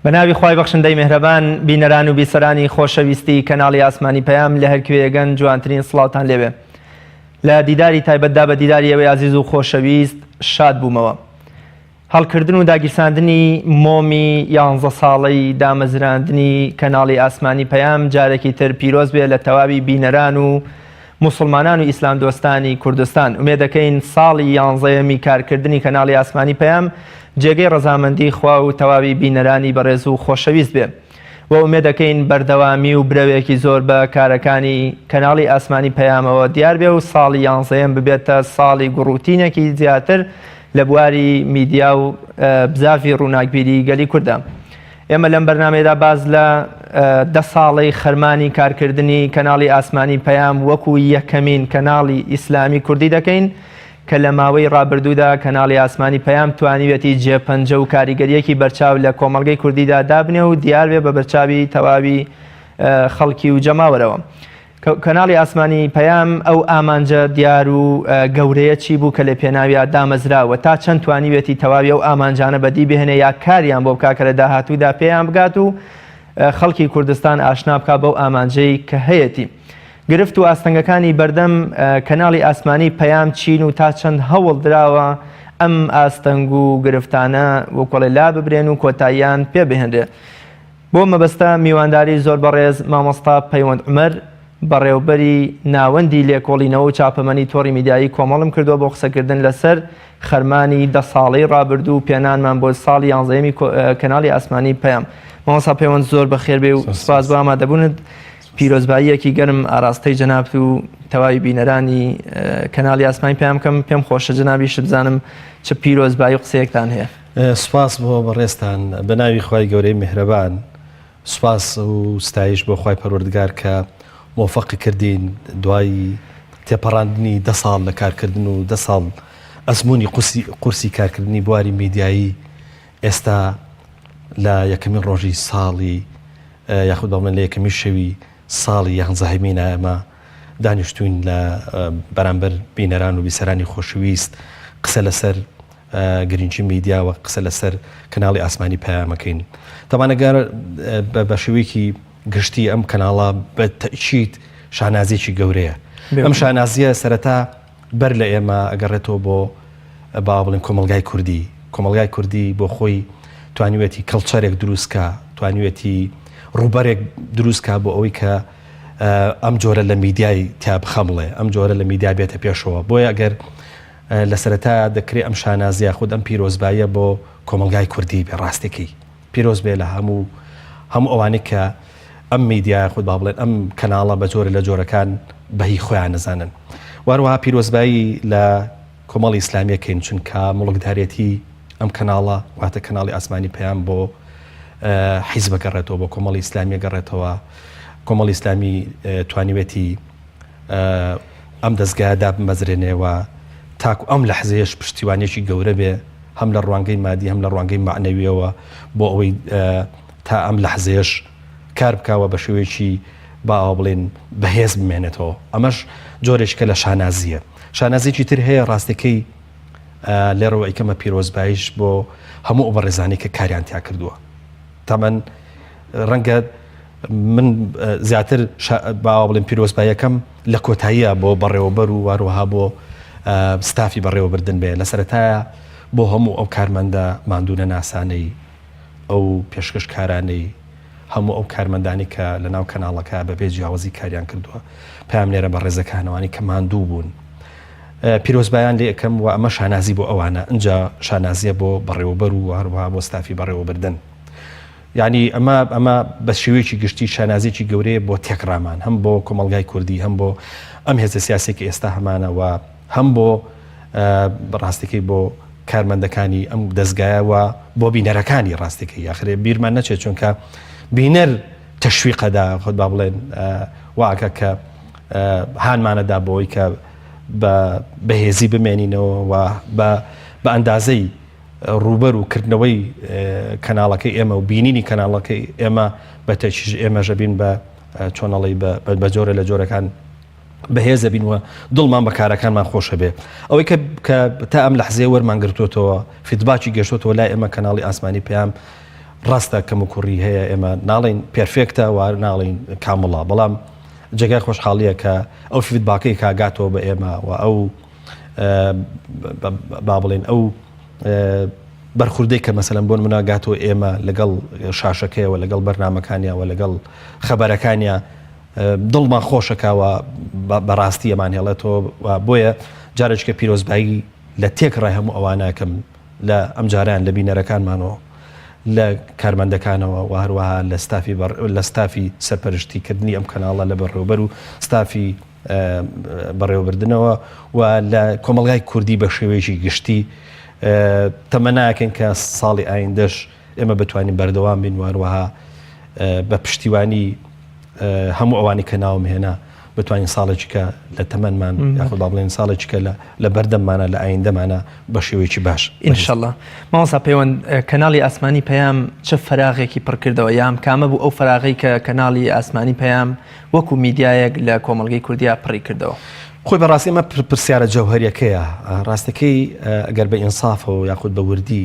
بەناوی خوای بەخشندەی مهرەبان بینەران و بیسەرانی خۆشەویستی کەناڵی ئاسمانی پەیام لە هەرکوێیەگەن جوانترین سڵاوتان لێبێ. لە دیداری تایبەتدا بە دیداری ئێوەی عزیز و خۆشەویست شاد بوومەوە. هەڵکردن و داگیرساندنی مۆمی 11 ساڵەی دامەزراندنی کەناڵی ئاسمانی پەیام جارێکی تر پیرۆز بێ لە تەواوی بینەران و مسلمانان و ئیسلام دۆستانی کوردستان. ئومێد دەکەین ساڵی 11یەمی کارکردنی کەناڵی ئاسمانی پەیام جێگەی ڕەزامەندی خوا و تەواوی بینەرانی بەڕێز و خۆشەویست بێ و ئومێد دەکەین بەردەوامی و برەوێکی زۆر بە کارەکانی کەناڵی ئاسمانی پەیامەوە دیار بێ و ساڵی 11یەم ببێتە ساڵی گوڕوتینێکی زیاتر لە بواری میدیا و بزافی ڕووناکبیری گەلی کوردە. ئێمە لەم بەرنامەیەدا باز لە 10 ساڵەی خەرمانی کارکردنی کەناڵی ئاسمانی پەیام وەکو یەکەمین کەناڵی ئیسلامی کوردی دەکەین کە لە ماوەی ڕابردوودا کەناڵی ئاسمانی پەیام توانیوێتی جێپەنجە و کاریگەریەکی بەرچاو لە کۆمەڵگەی کوردیدا دابنێ و دیار بێ بە بەرچاوی تەواوی خەڵکی و جەماوەرەوە. کەناڵی ئاسمانی پەیام ئەو ئامانجە دیار و گەورەیە چی بوو کە لە پێناویە دامەزراوە تا چەند توانیوێتی تەواوی ئەو ئامانجانە بەدی بهێنێ یا کاریان بۆ بکا کە لە داهاتوودا پێیان بگات و خەڵکی کوردستان ئاشنا بکا بەو ئامانجەی کە هەیەی. گرفت و ئاستەنگەکانی بەردەم کەناڵی ئاسمانی پەیام چین و تا چەند هەوڵ درراوە ئەم ئاستەنگ و گرفتانە وەکوڵێ لا ببرێن و کۆتاییان پێ بهێنرێ. بۆ مەبەستە میوانداری زۆر بەڕێز مامۆستا پەیوەند عومەر بەڕێوەبەری ناوەندی لێکۆڵینەوە و چاپەمەنی تۆڕی میدیایی کۆمەڵم کردووە بۆ قسەکردن لەسەر خەرمانی 10 ساڵەی ڕابردوو و پێنانمان بۆ ساڵی 11یەمی کەناڵی ئاسمانی پەیام. مامۆستا پەیوەند زۆر بەخێر بێ و سوپاس بۆ ئامادەبوونت. پیرۆزباییەکی گەرم ئاراستەی جەنابت و تەواوی بینەرانی کەناڵی ئاسمانی پەیام کەم پێم خۆشە جەنابیش بزانم چ پیرۆزبایی و قسەیەکتان هەیە. سوپاس بۆ بەڕێستان بە ناوی خوای گەورەی میهرەبان. سوپاس و ستایش بۆ خوای پەروەردگار کە مۆفەقی کردین دوای تێپەڕاندنی 10 ساڵ لە کارکردن و 10 ساڵ ئەزمموی قورسی کارکردنی بواری میدیایی ئێستا لە یەکەمین ڕۆژی ساڵی یاخود بەڵێن لە یەکەمی شەوی ساڵی 11هەمین ئەمە دانیشتوین لە بەرامبەر بینەران و بیسەرانی خۆشەویست قسە لەسەر گرنگی میدیا و قسە لەسەر کەناڵی ئاسمانی پەیامەکەین. تەمانەگەر بە شێوەیەکی گشتی ئەم کەناڵە بە تەئکید شانازیێکی گەورەیە. ئەم شانازیە سەرەتا بەر لە ئێمە ئەگەڕێتەوە بۆ با بڵێن کۆمەلگای کوردی. کۆمەلگای کوردی بۆ خۆی توانیوێتی کەڵچەرێک دروستکە، توانیوێتی ڕووبەرێک دروستکە بۆ ئەوەی کە ئەم جۆرە لە میدیای تیا بخەمڵێ، ئەم جۆرە لە میدیا بێتە پێشەوە. بۆیە ئەگەر لە سەرەتا دەکرێت ئەم شانازیە خود ئەم پیرۆزباییە بۆ کۆمەلگای کوردی بێ ڕاستێکی پیرۆز بێ لە هەموو ئەوانەی کە ئەم میدیا خود با بڵێن ئەم کەناڵە بە جۆرە لە جۆرەکان بەهی خۆیان نەزانن. واروها پیرۆزبایی لە کۆمەڵی ئیسلامیەکەین چونکە مڵکدارێتی ئەم کەناڵە واتە کەناڵی ئاسمانی پەیام بۆ حیزب گەڕێتەوە، بۆ کۆمەڵی ئیسلامی گەڕێتەوە. کۆمەڵی ئیسلامی توانیوێتی ئەم دەستگایەدا بمەزرێنێەوە تاکو ئەم لەحزەیەش پشتیوانێکی گەورە بێ هەم لە ڕوانگەی مادی هەم لە ڕوانگەی معنەویەوە بۆ ئەوەی تا ئەم لەحزەیەش کار بکاوە بە شێوەیەکی با بڵێن بەهێز بمێنێتەوە. ئەمەش جۆرێکە لە شانازیە. شانازیێکی تر هەیە ڕاستەکەی لێرەوە ئەیکەمە پیرۆزباییش بۆ هەموو ئەو بەڕێزانی کە کاریان تیا کردووە. تەمەەن ڕەنگە من زیاتر با بڵێن پیرۆزباییەکەم لە کۆتاییە بۆ بەڕێوەبەر و واروها بۆ ستافی بەڕێوەبردن بێ. لە سەرەتایە بۆ هەموو ئەو کارمەندە ماندوونە ناسانەی ئەو پێشکەشکارانەی هەموو ئەو کارمەندانی کە لە ناو کەناڵەکە بەبێ جیاوازی کاریان کردووە پێیان لێرە بە ڕێزەکانەوانی کە ماندوو بوون پیرۆزبایان لێ یەکەم و ئەمە شانازی بۆ ئەوانە ئەنجا شانازیە بۆ بەڕێوەبەر و هەروەها بۆ ستافی بەڕێوەبردن. یعنی ئەمە بە شێوەیەکی گشتی شانازیێکی گەورەیە بۆ تێکڕامان هەم بۆ کۆمەلگای کوردی هەم بۆ ئەم هێزە سیاسێکی ئێستا هەمانەوە هەم بۆ ڕاستەکەی بۆ کارمەندەکانی ئەم دەستگایەوە بۆ بینەرەکانی ڕاستەکەی یاخرێ بیرمان نەچێت چونکە بینەر تەشویقەدا خۆت با بڵێن واکە کە هانمانەدا بۆی کە بەهێزی بمێنینەوە و بە ئەندازەی ڕوبەر و کردنەوەی کەناڵەکەی ئێمە و بینینی کەناڵەکەی ئێمە بە تەچیژ ئێمەژە بین بە چۆنەڵی بە جۆرە لە جۆرەکان بەهێزە بینوە دڵمان بە کارەکانمان خۆشە بێ. ئەوەی کە تا ئەم لەحزەیە وەرمان گرتوتەوە فیدباکی گەشتوتەوە لای ئێمە کەناڵی ئاسمانی پەیام ڕاستە کەم و کوڕی هەیە ئێمە ناڵین پێرفێکتە و ناڵین کامڵە بەڵام جێگای خۆشحاڵیە کە ئەو فیدباکەی کاگاتەوە بە ئێمە و ئەو با بڵێن ئەو بەرخوردەی کە مەسەلەن بۆن مناگاتەوە ئێمە لەگەڵ شاشەکەیەوە لەگەڵ بەرنامەکانیەوە لەگەڵ خەبەرەکانیە دڵمان خۆشەکەوە بەڕاستی ئەمان هێڵێتەوە بۆیە جارێککە پیرۆزبایی لە تێکڕای هەموو ئەوانەکەم لە ئەم جاران لە بینەرەکانمانەوە لە کارمەندەکانەوە و هەروەها لە ستافی سەرپەرشتیکردنی ئەم کەناڵە لە بەڕێوەبەر و ستافی بەڕێوەبردنەوە و لە کۆمەڵگای کوردی بە شێوەیەکی گشتی تەمەناکەن کە ساڵی ئایندەش ئێمە بتوانین بەردەوام بین وهروەها بە پشتیوانی هەموو ئەوانی کە ناوم هێنا بتوانین ساڵێکی کە لە تەمەنمان یاخود با بڵێن ساڵێکی کە لە بەردەممانە لە ئایندەمانە بە شێوەیەکی باش ئینشەڵڵا. مامۆستا پەیوەند کەناڵی ئاسمانی پەیام چه فەراغێکی پڕکردەوە یام کامە بوو ئەو فەراغی کە کەناڵی ئاسمانی پەیام وەکو میدیایەک لە کۆمەڵگەی کوردیا پڕی کردەوە؟ خۆی بەڕاستی ئەمە پرسیارە جەوهەریەکەیە. ڕاستەکەی ئەگەر بە ئینسافەوە یاخود بە وردی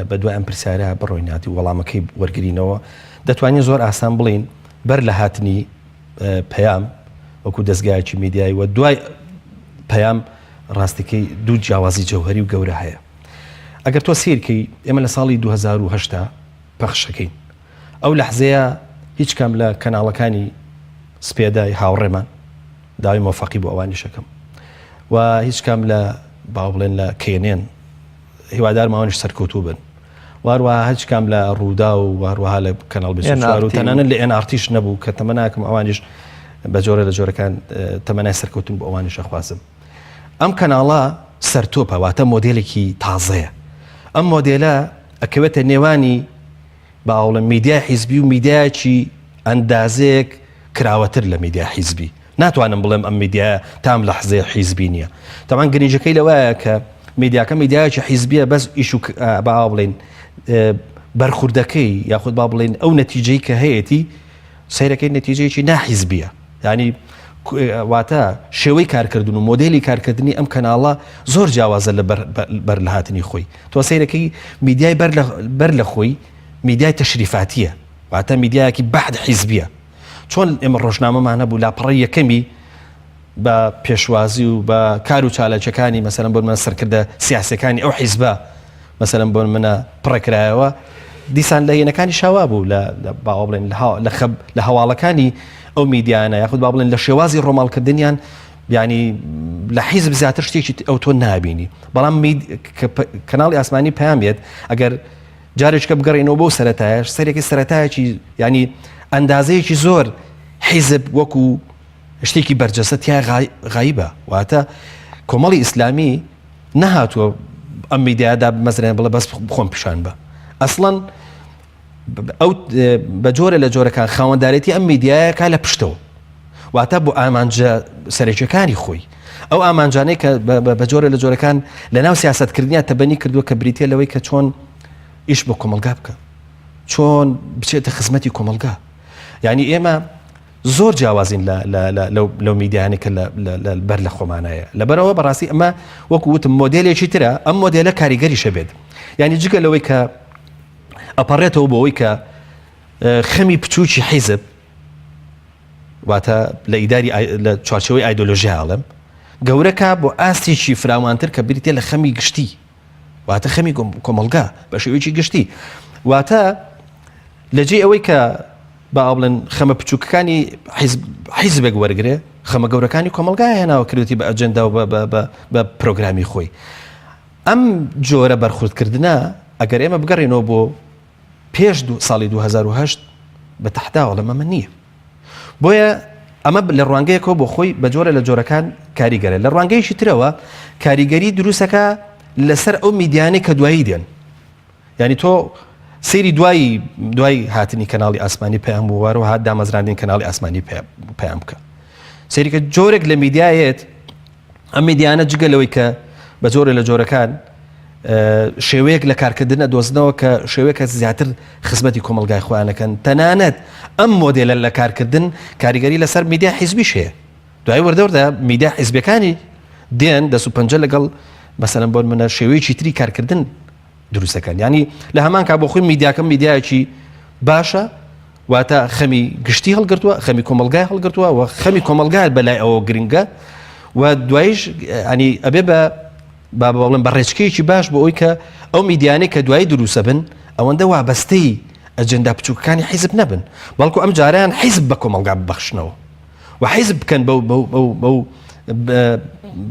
بە دوای ئەم پرسیارە بڕۆیناتی وەڵامەکەی وەرگرینەوە دەتوانین زۆر ئاسان بڵین بەر لە هاتنی پەیام وەکو دەستگایکی میدیایی و دوای پەیام ڕاستەکەی دوو جیاوازی جەوهەری و گەورە هەیە. ئەگەر تۆ سیرکەی ئێمە لە ساڵی 2010 پەخشەکەین ئەو لەحزەیە هیچ کام لە کەناڵەکانی سپێدای هاوڕێمان داوای مۆفەقی بۆ ئەوانی شەکەم و هیچ کام لە باو بڵێن لە کێنێن هیوادارماوانش سەرکەوتوو بن واروها هیچ کام لە ڕوودا و واروها لە کەناڵ 24 و تەنانەت لە NRTش نەبوو کە تەمەناکەم ئەوانیش بە جۆرە لە جۆرەکان تەمەنای سەرکەوتن بۆ ئەوانیش ئەخوازم. ئەم کەناڵە سەرتۆپە واتە مۆدێلێکی تازەیە. ئەم مۆدێلە ئەکەوێتە نێوانی باوڵە میدیای حیزبی و میدیایکی ئەندازەیەک کراوەتر لە میدیای حیزبی. ناتوانم بڵێم ئەم میدیایە تام لە حزەیە حیزبی نییە. تاوان گرنگەکەی لەوایە کە میدیاکە میدیایکی حیزبیە بەس ئیش و با بڵێن بەرخوردەکەی یاخود با بڵێن ئەو نەتیجەی کە هەیەی سیرەکەی نەتیجەیەکی ناحیزبیە. ینی واتە شێوەی کارکردن و مۆدێلی کارکردنی ئەم کەناڵە زۆر جیاوازە لە بەر لە هاتنی خۆی. تۆ سیرەکەی میدیای بەر لە خۆی میدیای تەشریفاتیە واتە میدیایەکی بەحد حیزبیە. چۆن ئێمە ڕۆژنامەمان هەبوو لاپەڕی یەکەمی بە پێشوازی و بە کار و چالەکەەکانی مەسەلەن بۆ منە سەرکردە سیاسەکانی ئەو حیزبە مەسەلەن بۆ منە پڕەکرایەوە دیسان لە هێنەکانی شاوا بوو با بڵێن لە هەواڵەکانی ئەو میدیانە یاخود با بڵێن لە شێوازی ڕۆماڵکردنیان ینی لە حیزب زیاتر شتێکی ئەو تۆ نابینی. بەڵام کەناڵی ئاسمانی پەیام بێت ئەگەر جارێککە بگەڕێنەوە بۆ سەرەتایش سەرێکی سەرەتایەکی ینی ئەندازەیەکی زۆر حیزب وەکو شتێکی بەرجەسە تیا غایبە واتە کۆمەڵی ئیسلامی نەهاتووە ئەم میدیادا مەزرێن بڵێ بەس خۆم پیشان بە ئەسڵەن ئەو بە جۆرە لە جۆرەکان خاوەنددارێتی ئەم میدیایەکە لە پشتەوە واتە بۆ ئامانجە سەرەکیەکانی خۆی ئەو ئامانجانەی کە بە جۆرە لە جۆرەکان لە ناو سیاسەتکردنیان تەبەنی کردووە کە بریتە لەوەی کە چۆن ئیش بۆ کۆمەلگا بکە چۆن بچێتە خزمەتی کۆمەلگا. یعنی ئێمە زۆر جیاوازین لەو میدیانێک کە بەر لە خۆمانایە لەبەرەوە بەڕاستی ئەمە وەکو وتم مۆدێلێکی ترە ئەم مۆدێلە کاریگەریشە بێت. یعنی جگە لەوەی کە ئەپەڕێتەوە بۆەوەی کە خەمی بچووکی حیزب واتە لە ئیداری لە چوارچەوەی ئایدۆلۆژی هاڵم گەورەکە بۆ ئاستێکی فراوانتر کە بریتێ لە خەمی گشتی واتە خەمی کۆمەلگا بە شێوەیەکی گشتی واتە لەجێ ئەوەی کە با بڵێن خەمە بچووکەکانی حیزبێک وەرگێ خەمە گەورەکانی کۆمەلگا هێناوە کردوتی بە ئەجەندا و بە پرۆگرامی خۆی. ئەم جۆرە بەرخوردکردنە ئەگەر ئێمە بگەڕێنەوە بۆ پێش ساڵی 2010 بە تەحتاوە لەمەمە نییە. بۆیە ئەمە لە ڕوانگەیەکەوە بۆ خۆی بە جۆرە لە جۆرەکان کاریگەرە. لە ڕوانگەیەکی ترەوە کاریگەری دروستەکە لەسەر ئەو میدیانەی کە دوایی دێن. یعنی تۆ سەیری دوای هاتنی کەناڵی ئاسمانی پەیام بوو وەروەها دامەزراندنی کەناڵی ئاسمانی پەیام بکە. سەیریکە جۆرێک لە میدیایەت ئەم میدیانە جگەلەوەی کە بە جۆرە لە جۆرەکان شێوەیەک لە کارکردنە دۆزنەوە کە شێوەیەکە زیاتر خزمەتی کۆمەلگای خۆیانەکەن تەنانەت ئەم مۆدێلە لە کارکردن کاریگەری لەسەر میدیا حیزبیش هەیە. دوای وەردەوردە میدیا حیزبەکانی دێن دەست و پەنجە لەگەڵ مەسەلەن بۆ منە شێوەیەکی تری کارکردن دروستەکەن. ینی لە هەمان کا بۆ خۆی میدیاکەم میدیایەکی باشە واتە خەمی گشتی هەڵگرتووە خەمی کۆمەلگای هەڵگرتووە و خەمی کۆمەلگای بەلای ئەوە گرنگە و دوایش ئەنی ئەبێ بە بەڵێن بە ڕێچکەیەکی باش بۆ ئەوی کە ئەو میدیانەی کە دوایی دروسە بن ئەوەندە وابەستەی ئەجەندا بچووکەکانی حیزب نەبن بەڵکو ئەم جاریان حیزب بە کۆمەلگا ببەخشنەوە و حیزب بکەن بەو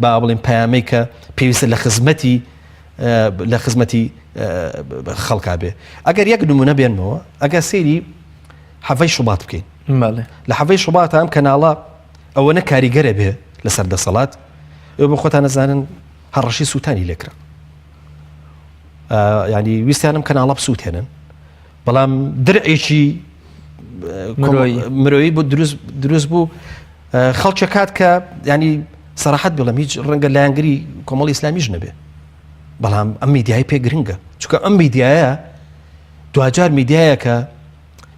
با بڵێن پەیامەی کە پێویستە لە خزمەتی خەڵکا بێ ئەگەر یەک نمونە بێنمەوە ئەگەر سێری حەڤەی شوبات بکەین لە حەڤەی شوبات ئەم کەناڵە ئەوەنە کاریگەرە بێ لەسەر دەسەڵات ئێوە بە خۆتان نەزانن هەڕەشی سووتانی لێکرا ینی ویستیانم کەناڵە بسووتێنن بەڵام درعێکی مرۆیی بۆ دروست بوو خەڵکێک کات کە ینی سەراحەت بڵم هیچ ڕەنگە لایەنگری کۆمەڵی ئیسلامیش نەبێ بەڵام ئەم میدیای پێ گرنگە چونکە ئەم میدیایە دوجار میدیایە کە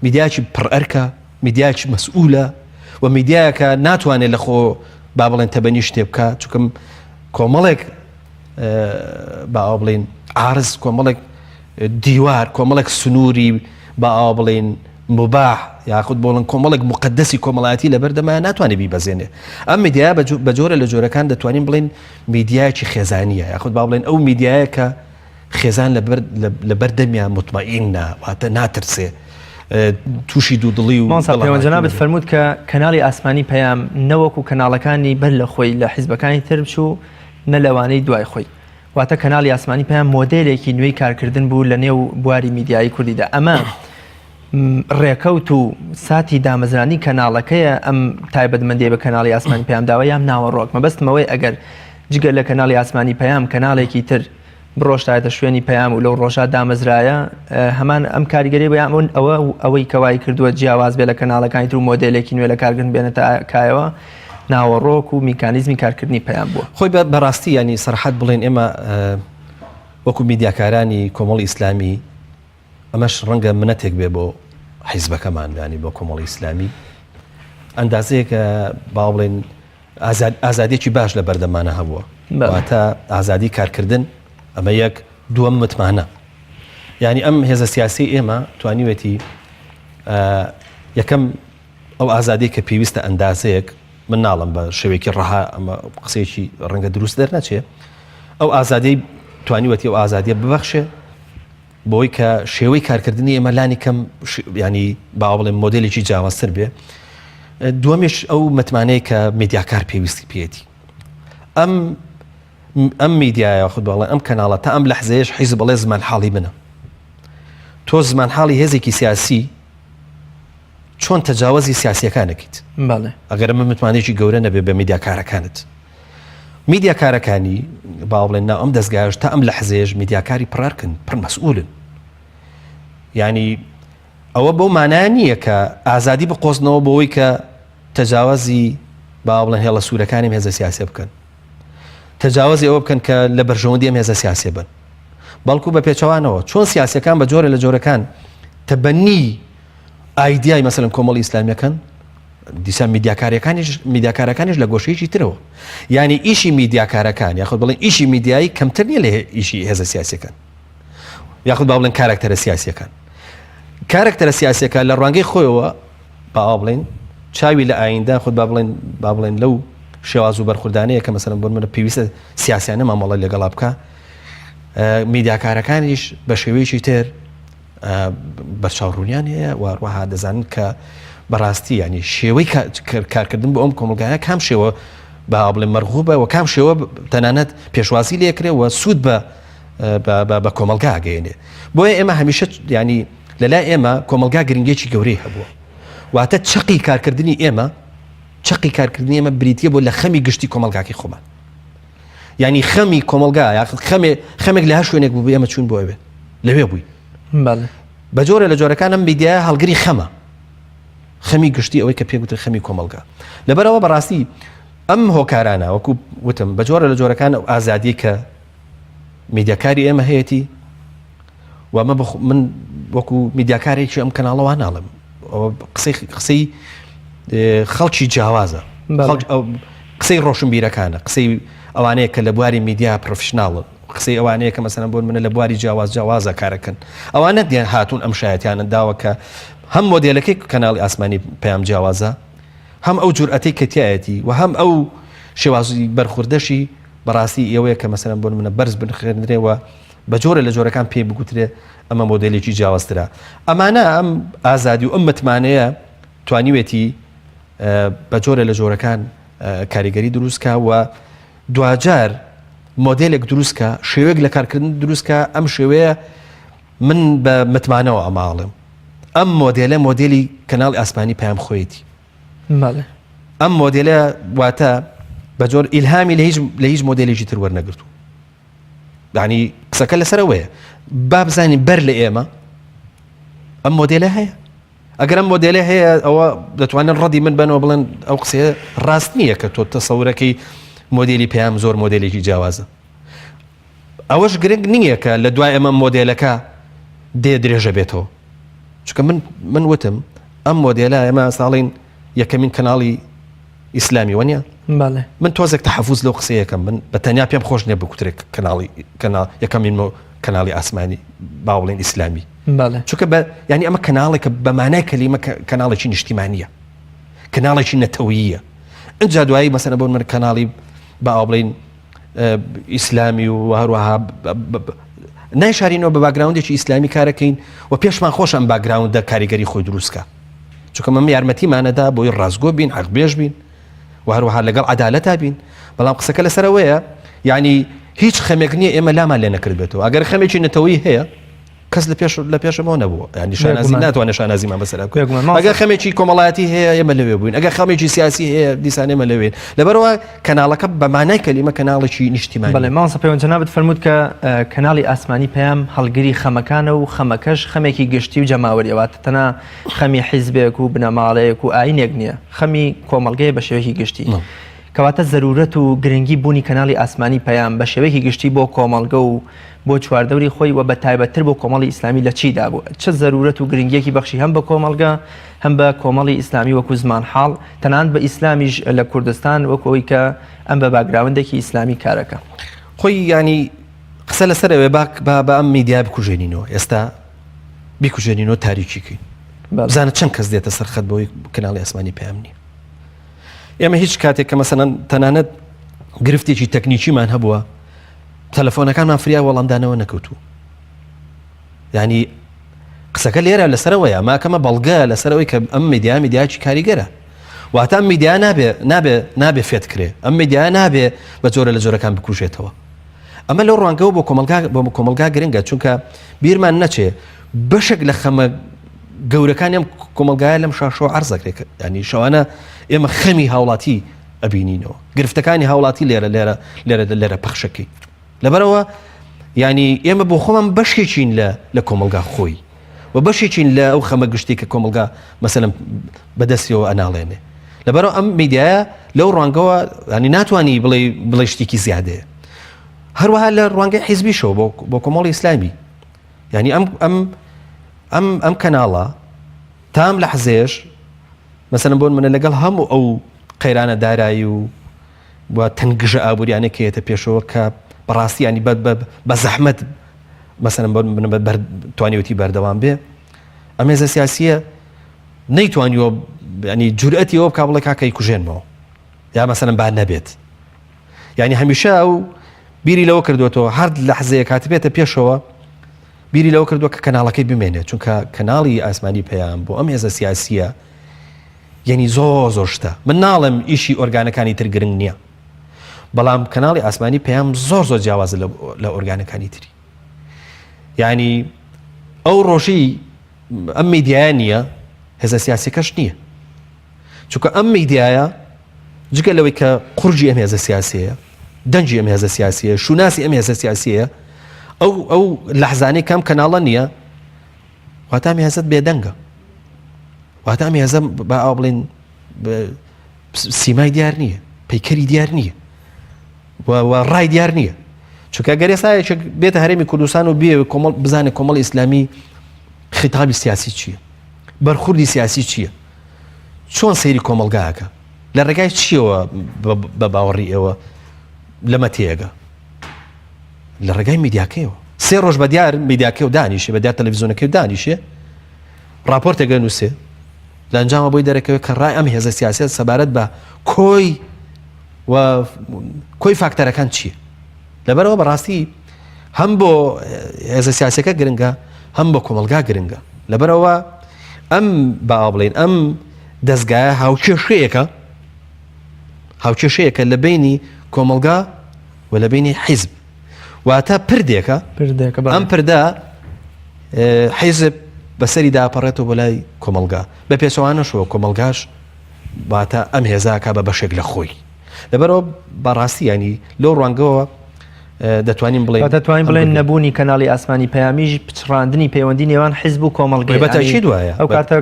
میدیاکی پڕئەرکە میدیاکی مەسئولە و میدیایە کە ناتوانێت لە خۆ با بڵێن تەبەنی شتێ بکە چونکە کۆمەڵێک با بڵێن عارز کۆمەڵێک دیوار کۆمەڵێک سنووری با بڵێن مباح یاخود بۆڵن کۆمەڵێک مقدسی کۆمەڵایەتی لە بەردەمایە ناتوانێت بیبەزێنێ ئەم میدیای بە جۆرە لە جۆرەکان دەتوانین بڵێن میدیایکی خێزانیە یاخود با بڵێن ئەو میدیایە کە خێزان لە بەردەمیان مطمئینە واتە ناترسێ تووشی دوودڵی و پەیوەندجەنابەت فەرمووت کە کەناڵی ئاسمانی پەیام نەوەکو کەناڵەکانی بەر لە خۆی لە حیزبەکانی تر بچوو نە لەوانەی دوای خۆی واتە کەناڵی ئاسمانی پەیام مۆدێلێکی نوێی کارکردن بوو لە نێو بواری میدیایی کوردیدا ئەمە ڕێکەوت و ساتی دامەزرانی کەناڵەکەیە ئەم تایبەتمەندی بە کەناڵی ئاسمانی پەیام داوە یان ناوەڕۆک مەبەستمەوەی ئەگەر جگە لە کەناڵی ئاسمانی پەیام کەناڵێکی تر بڕۆشتایەتە شوێنی پەیام و لەو ڕۆژە دامەزرایە هەمان ئەم کاریگەری بەیان ئەوەی کەوای کردووە جیاواز بێ لە کەناڵەکانی تر و مۆدێلێکی نوێ لە کارکردن بێنێتە کایەوە ناوەڕۆک و میکانیزمی کارکردنی پەیام بووە خۆی بەڕاستی ینی سەرحەت بڵێن ئێمە وەکو میدیاکارانی کۆمەڵی ئیسلامی ئەمەش ڕەنگە منەتێک بێ بۆ حیزبەکەمان ینی بۆ کۆمەڵی ئیسلامی ئەندازەیەکە با بڵێن ئازادیەکی باش لە بەردەمانە هەبووە واتە ئازادی کارکردن ئەمە یەک دووەم متمانە ینی ئەم هێزە سیاسی ئێمە توانیوێتی یەکەم ئەو ئازادی کە پێویستە ئەندازەیەک من ناڵم بە شێوەیەکی ڕەها ئەمە قسەیەکی ڕەنگە دروست دەرنەچێ ئەو ئازادی توانیوەتی ئەو ئازادیە ببەخشێ بۆی کە شێوەی کارکردنی ئێمە لانی کەم ینی با بڵێن مۆدێلێکی جیاوازتر بێ دووەمیش ئەو متمانەیە کە میدیاکار پێویستی پێێتی ئەم میدیایە خود بەڵێ ئەم کەناڵە تا ئەم لەحزەیەش حیزب بڵێ زمان حاڵی منە تۆ زمان حاڵی هێزێکی سیاسی چۆن تەجاوزی سیاسیەکانەکەیت ئەگەر ئەمە متمانێکی گەورە نەبێ بە میدیاکارەکانت میدیاکارەکانی با بڵێن ناو ئەم دەستگایش تا ئەم لەحزەیەش میدیاکاری پڕارکن پڕ مەسئولن ینی ئەوە بەو مانای نییە کە ئازادی بقۆزنەوە بۆەوەی کە تەجاوزی با بڵێن هێڵە سوورەکانی هێزە سیاسە بکەن تەجاوزی ئەوە بکەن کە لە بەرژەوەندی ئەم هێزە سیاسێ بن بەڵکو بە پێچەوانەوە چۆن سیاسەکان بە جۆرە لە جۆرەکان تەبەنی ئایدیای مەسەلەن کۆمەڵی ئیسلامیەکەن دیسان میدیاکارەکانیش لە گۆشەیەکی ترەوە ینی ئیشی میدیاکارەکان یاخود بڵێن ئیشی میدیایی کەمتر نیە لە ئیشی هێزە سیاسیەکان یاخود با بڵێن کارکتەرە سیاسیەکان کارکتەرە سیاسیەکان لە ڕوانگەی خۆیەوە با بڵێن چاوی لە ئایندا خود با بڵێن لەو شێواز و بەرخوردانەیە کە مەسەلەن بۆ منە پێویستە سیاسیانە مامەڵە لەگەڵا بکە میدیاکارەکانیش بە شێوەیەکی تر بەرچاوڕوونیان هەیە وهروەها دەزانن کە بەڕاستی ینی شێوەی کارکردن بۆ ئەم کۆمەلگایە کام شێوە با بڵێن مەرغوبە و کام شێوە تەنانەت پێشوازی لێکرێ و سوود بە کۆمەلگا ئەگەیەنێ بۆیە ئێمە هەمیشە ینی لەلای ئێمە کۆمەلگا گرنگێکی گەورەی هەبووە واتە چقی کارکردنی ئێمە بریتیە بۆ لە خەمی گشتی کۆمەلگاکی خۆمان ینی خەمی کۆمەلگا یاخود خەمێک لە هەر شوێنێک بوو ئێمە چوون بۆ ئەوێ لەوێ بووی بە جۆرە لە جۆرەکان ئەم میدیایە هەڵگری خەمی گشتی ئەوەی کە پێگوتر خەمی کۆمەلگا لەبەرەوە بەڕاستی ئەم هۆکارانە وەکو وتم بە جۆرە لە جۆرەکان ئەو ئازادی کە میدیاکاری ئێمە هەیەی و من وەکو میدیاکارێکی ئەم کەناڵەوە ناڵم قسەی خەڵکی جیاوازە قسەی ڕۆشنبیرەکانە قسەی ئەوانەیە کە لە بواری میدیا پرۆفشناڵن قسەی ئەوانەیە کە مەسەلەن بۆ منە لە بواری جیاوازە کارەکەن ئەوانە دیان هاتوون ئەم شایەتیانە داوە کە هەم مۆدێلەکەی کەناڵی ئاسمانی پەیام جیاوازە هەم ئەو جورئەتەی کەتیایەتی و هەم ئەو شێوازی بەرخوردەشی بەڕاستی ئێوەیە کە مەسەلەن بۆ منە بەرز بنخێنرێەوە بە جۆرە لە جۆرەکان پێی بگوترێ ئەمە مۆدلێکی جیاوازترە ئەمانە ئەم ئازادی و ئەم متمانەیە توانیوێتی بە جۆرە لە جۆرەکان کاریگەری دروستکە و دوجار مۆدلێک دروستکە شێوەیەک لە کارکردن دروستکە ئەم شێوەیە من بە متمانەوە ئەماڵم ئەم مۆدلە مۆدلی کەناڵی ئاسمانی پەیام خۆیەتی ئەم مۆدلە واتە بە جۆر ئیلهامی لە هیچ مۆدلێکی تر وەرنەگرتو یعنی قسەکە لەسەرەوەیە با بزانین بەر لە ئێمە ئەم مۆدلە هەیە ئەگەر ئەم مۆدلە هەیە ئەوە دەتوانن ڕەدی من بنەوە بڵێن ئەو قسەیە ڕاست نییە کە تۆ تەسەورەکەی مۆدلی پەیام زۆر مۆدلێکی جیاوازە ئەوەش گرنگ نییە کە لە دوای ئەمە مۆدلەکە درێژە بێتەوە چونکە من وتم ئەم مۆدلە ئێمە ساڵین یەکەمین کەناڵی ئیسلامی وەنیە من تۆزێک تەحەفوز لەو قسەیەکەم من بە تەنیا پێم خۆش نییە بکوترێک یەکەمین کەناڵی ئاسمانی باوڵین ئیسلامی چونکە ینی ئەمە کەناڵێکە بە مانای کەلیمە کەناڵێکی نیشتیمانیە کەناڵێکی نەتەوەییە ئەجا دوایی مەسەلەن بۆ من کەناڵی باو بڵین ئیسلامی و هەروەها نایشارینەوە بە باگراوندێکی ئیسلامی کارەکەین و پێشمان خۆش ئەم باگراوندە کاریگەری خۆی دروستکە چونکە مەم یارمەتیمانەدا بۆی ڕازگۆ بین حەقبێژ بین و هەروەها لەگەڵ عەدالەتا بین بەڵام قسەکە لەسەرەوەیە یعنی هیچ خەمێک نییە ئێمە لامان لێ نەکرد بێتەوە ئەگەر خەمێکی نەتەوەیی هەیە کەس لە پێشەوە نەبووە ینی شانازی ناتوانێت شانازیمان بەسەر ئەگەر خەمێکی کۆمەڵایەتی هەیە ئێمە لەوێ بووین ئەگەر خەمێکی سیاسی هەیە دیسان ئێمە لەوێن لەبەرەوە کەناڵەکە بە مانای کەلیمە کەناڵێکی نیشتیمانی بەڵێ مامۆستا پەیوەندجەنابەت فەرموود کە کەناڵی ئاسمانی پەیام هەڵگری خەمەکانە و خەمەکەش خەمێکی گشتی و جەماوەریەوە تەنها خەمی حیزبێک و بنەماڵەیەک و ئاینێک نییە خەمی کۆمەڵگەیە بە شێوەیەکی گشتی کەواتە زەرورەت و گرنگی بوونی کەناڵی ئاسمانی پەیام بە شێوەیەکی گشتی بۆ کۆمەڵگە و بۆ چواردەوری خۆی و بە تایبەتتر بۆ کۆمەڵی ئیسلامی لە چیدا بوو چه زەرورەت و گرنگیەکی بەخشی هەم بە کۆمەڵگە هەم بە کۆمەڵی ئیسلامی وەکو زمان حاڵ تەنانەت بە ئیسلامیش لە کوردستان وەکەوەی کە ئەم بە باگراوندێکی ئیسلامی کارەکە خۆی ینی قسە لەسەرەوێ بە ئەم میدیا بکوژێنینەوە ئێستا بیکوژێنینەوە تاریکیکەین بزانە چەند کەس دێتە سەرخەت بۆی کەناڵی ئاسمانی پەیام نییە ئێمە هیچ کاتێک کە مەسەلەن تەنانەت گرفتێکی تەکنیکیمان هەبووە تەلەفۆنەکانمان فریا وەڵامدانەوە نەکەوتوو ینی قسەکە لێرە لەسەرەوەیە ماکەمە بەڵگە لەسەرەوەی کە ئەم میدیاچی کاریگەرە واتە ئەم میدیا نابێ فێتکرێ ئەم میدیا نابێ بە جۆرە لە جۆرەکان بکوژێتەوە ئەمە لەو ڕوانگەەوە بۆ کۆمەلگا گرنگە چونکە بیرمان نەچێ بەشێک لە خەمە گەورەکان ئەم کۆمەلگایە لەم شاشەوە عەرزەکرێت ینی شەوانە ئێمە خەمی هاوڵاتی ئەبینینەوە گرفتەکانی هاوڵاتی لێرە پەخشەکەی لەبەرەوە ینی ئێمە بۆ خۆمان بەشێکین لە کۆمەلگا خۆی و بەشێکین لە ئەو خەمە گشتی کە کۆمەلگا مەسەلەن بەدەستیەوە ئەناڵێنێ لەبەرەوە ئەم میدیایە لەو ڕوانگەوە ینی ناتوانی بڵێ شتێکی زیادەیە هەروەها لە ڕوانگەی حیزبیشەوە بۆ کۆمەڵی ئیسلامی ینی ئەم کەناڵە تام لە حزێش مەسەلەن بۆن منە لەگەڵ هەموو ئەو قەیرانە دارایی و تەنگژە ئابوووریانێک هەیەتە پێشەوە کە بەڕاستی ینی بە زەحمەت مەسەلەن توانیوەتی بەردەوام بێ ئەمێزە سیاسیە نەیتوانیوە ینی جورئەتی ئەوە بکا بڵێ کاکەی کوژێنمەوە یا مەسەلەن با نەبێت ینی هەمیشە ئەو بیری لەوە کردوێتەوە هەر لە حزەیە کاتە بێتە پێشەوە بیری لەوە کردووە کە کەناڵەکەی بمێنێت چونکە کەناڵی ئاسمانی پەیام بۆ ئەم هێزە سیاسیە یعنی زۆر شتە من ناڵم ئیشی ئۆرگانەکانی تر گرنگ نییە بەڵام کەناڵی ئاسمانی پەیام زۆر جیاوازە لە ئۆرگانەکانی تری یعنی ئەو ڕۆژی ئەم میدیایە نییە هێزە سیاسیەکەش نییە چونکە ئەم میدیایە جگە لەوەی کە قورجی ئەم هێزە سیاسیەیە دەنجی ئەم هێزە سیاسیە شوناسی ئەم هێزە سیاسیەیە ئەو لەحزانەی کەم کەناڵە نییە واتە ئەم هێزت بێدەنگە واتە ئەم هێزە با ئەو بڵێن سیمای دیار نییە پەیکەری دیار نییە و ڕای دیار نییە چونکە گەر ئێستا بێتە هەرێمی کوردستان و بێ بزانێت کۆمەڵی ئیسلامی خیتابی سیاسی چییە بەرخوردی سیاسی چییە چۆن سەیری کۆمەلگایەکە لە ڕێگای چیەوە بە باوەڕی ئێوە لەمە تێگە لە ڕێگای میدیاکەیەوە 3 ڕۆژ بە دیار میدیاکە و دانیشێ بە دیار تەلەڤیزیۆنەکەی و دانیشێ راپۆرتێک نووسێ لە ئەنجامە بۆی دەرەکەوێت کە ڕای ئەم هێزە سیاسەت سەبارەت بە کۆی فاکتەرەکان چییە لەبەرەوە بەڕاستی هەم بۆ هێزە سیاسەکە گرنگە هەم بۆ کۆمەلگا گرنگە لەبەرەوە ئەم باوا بڵێن ئەم دەستگایە هاوکێشەیەکە لە بینی کۆمەلگا و لە بینی حیزب واتە پردێکە ئەم پردە حیزب بەسەری داپەڕێتەوە بۆ لای کۆمەلگا بە پێچەوانەشەوە کۆمەلگاش واتە ئەم هێزاکە بە بەشێک لە خۆی لەبەرەوە بەڕاستی ینی لەو ڕوانگەوە دەتوانین بڵێن نەبوونی کەناڵی ئاسمانی پەیامیش پچڕاندنی پەیوەندی نێوان حیزب و کۆمەلگای بەتاکید وایە ئەو کاتە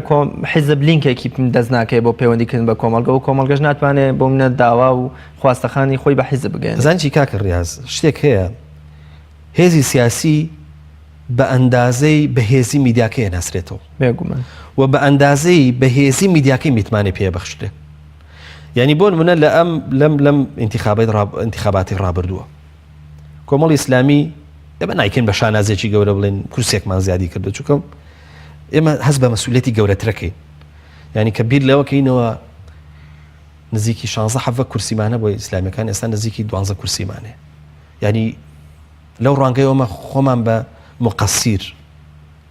حیزب لینکێکی دەست ناکەی بۆ پەیوەندیکردن بە کۆمەلگا و کۆمەلگەش ناتوانێت بۆ منە داوا و خواستەخانی خۆی بە حیزب بگەێن زانکی کاکە ڕاز شتێک هەیە هێزی سیاسی بە ئەندازەی بەهێزی میدیاکەیە ناسرێتەوە بێگومان و بە ئەندازەی بەهێزی میدیاکەی میتوانێ پێبەخشتێ ینی بۆ منە لە لەم انتخاباتی ڕابردووە کۆمەڵی ئیسلامی ئێمە نایکەین بە شانازێکی گەورە بڵێن کورسێکمان زیادی کردو چونکە ئێمە هەست بە مەسئولەتی گەورەترەکەی ینی کە بیر لەوەکەینەوە نزیکی 16 کورسیمانە بۆ ئیسلامیەکان ئێستا نزیکی 12 کورسیمانێ ینی لەو ڕانگەیەوەمە خۆمان بە مقەسیر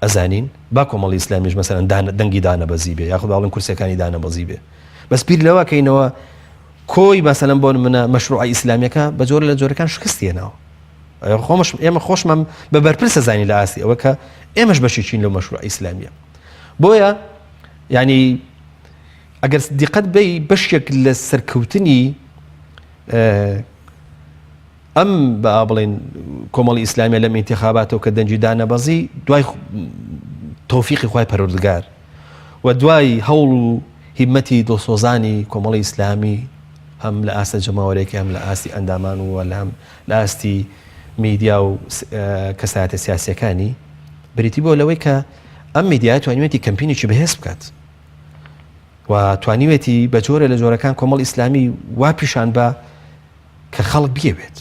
ئەزانین با کۆمەڵی ئیسلامیش مەسەرەن دەنگی دانەبەزی بێ یاخود باڵن کورسەکانی دانەبەزی بێ بەس بیر لەوەکەینەوە کۆی مەسەلەن بۆ منە مەشروعی ئیسلامیەکە بە جۆرە لە جۆرەکان شکستێنەوە ئێمە خۆشمان بە بەرپرسە زانی لە ئاستی ئەوە کە ئێمەش بەشێکین لەو مەشروع ئیسلامیە بۆیە ینی ئەگەر دیقەت بێ بەشێک لە سەرکەوتنی ئەم بە بڵێن کۆمەڵی ئیسلامیە لەم ئینتیخاباتەوە کە دەنجی دانەبەزی دوای تۆفیقی خوای پەروەردگار و دوای هەوڵ و هیمەتی دڵسۆزانی کۆمەڵی ئیسلامی هەم لە ئاستە جەماوەرێکی هەم لە ئاستی ئەندامان و لە ئاستی میدیا و کەسایەتە سیاسیەکانی بریتی بۆ لەوەی کە ئەم میدیای توانیوێتی کەمپینێکی بەهێز بکات و توانیوێتی بە جۆرە لە جۆرەکان کۆمەڵ ئیسلامی وا پیشان بە کە خەڵک بیەوێت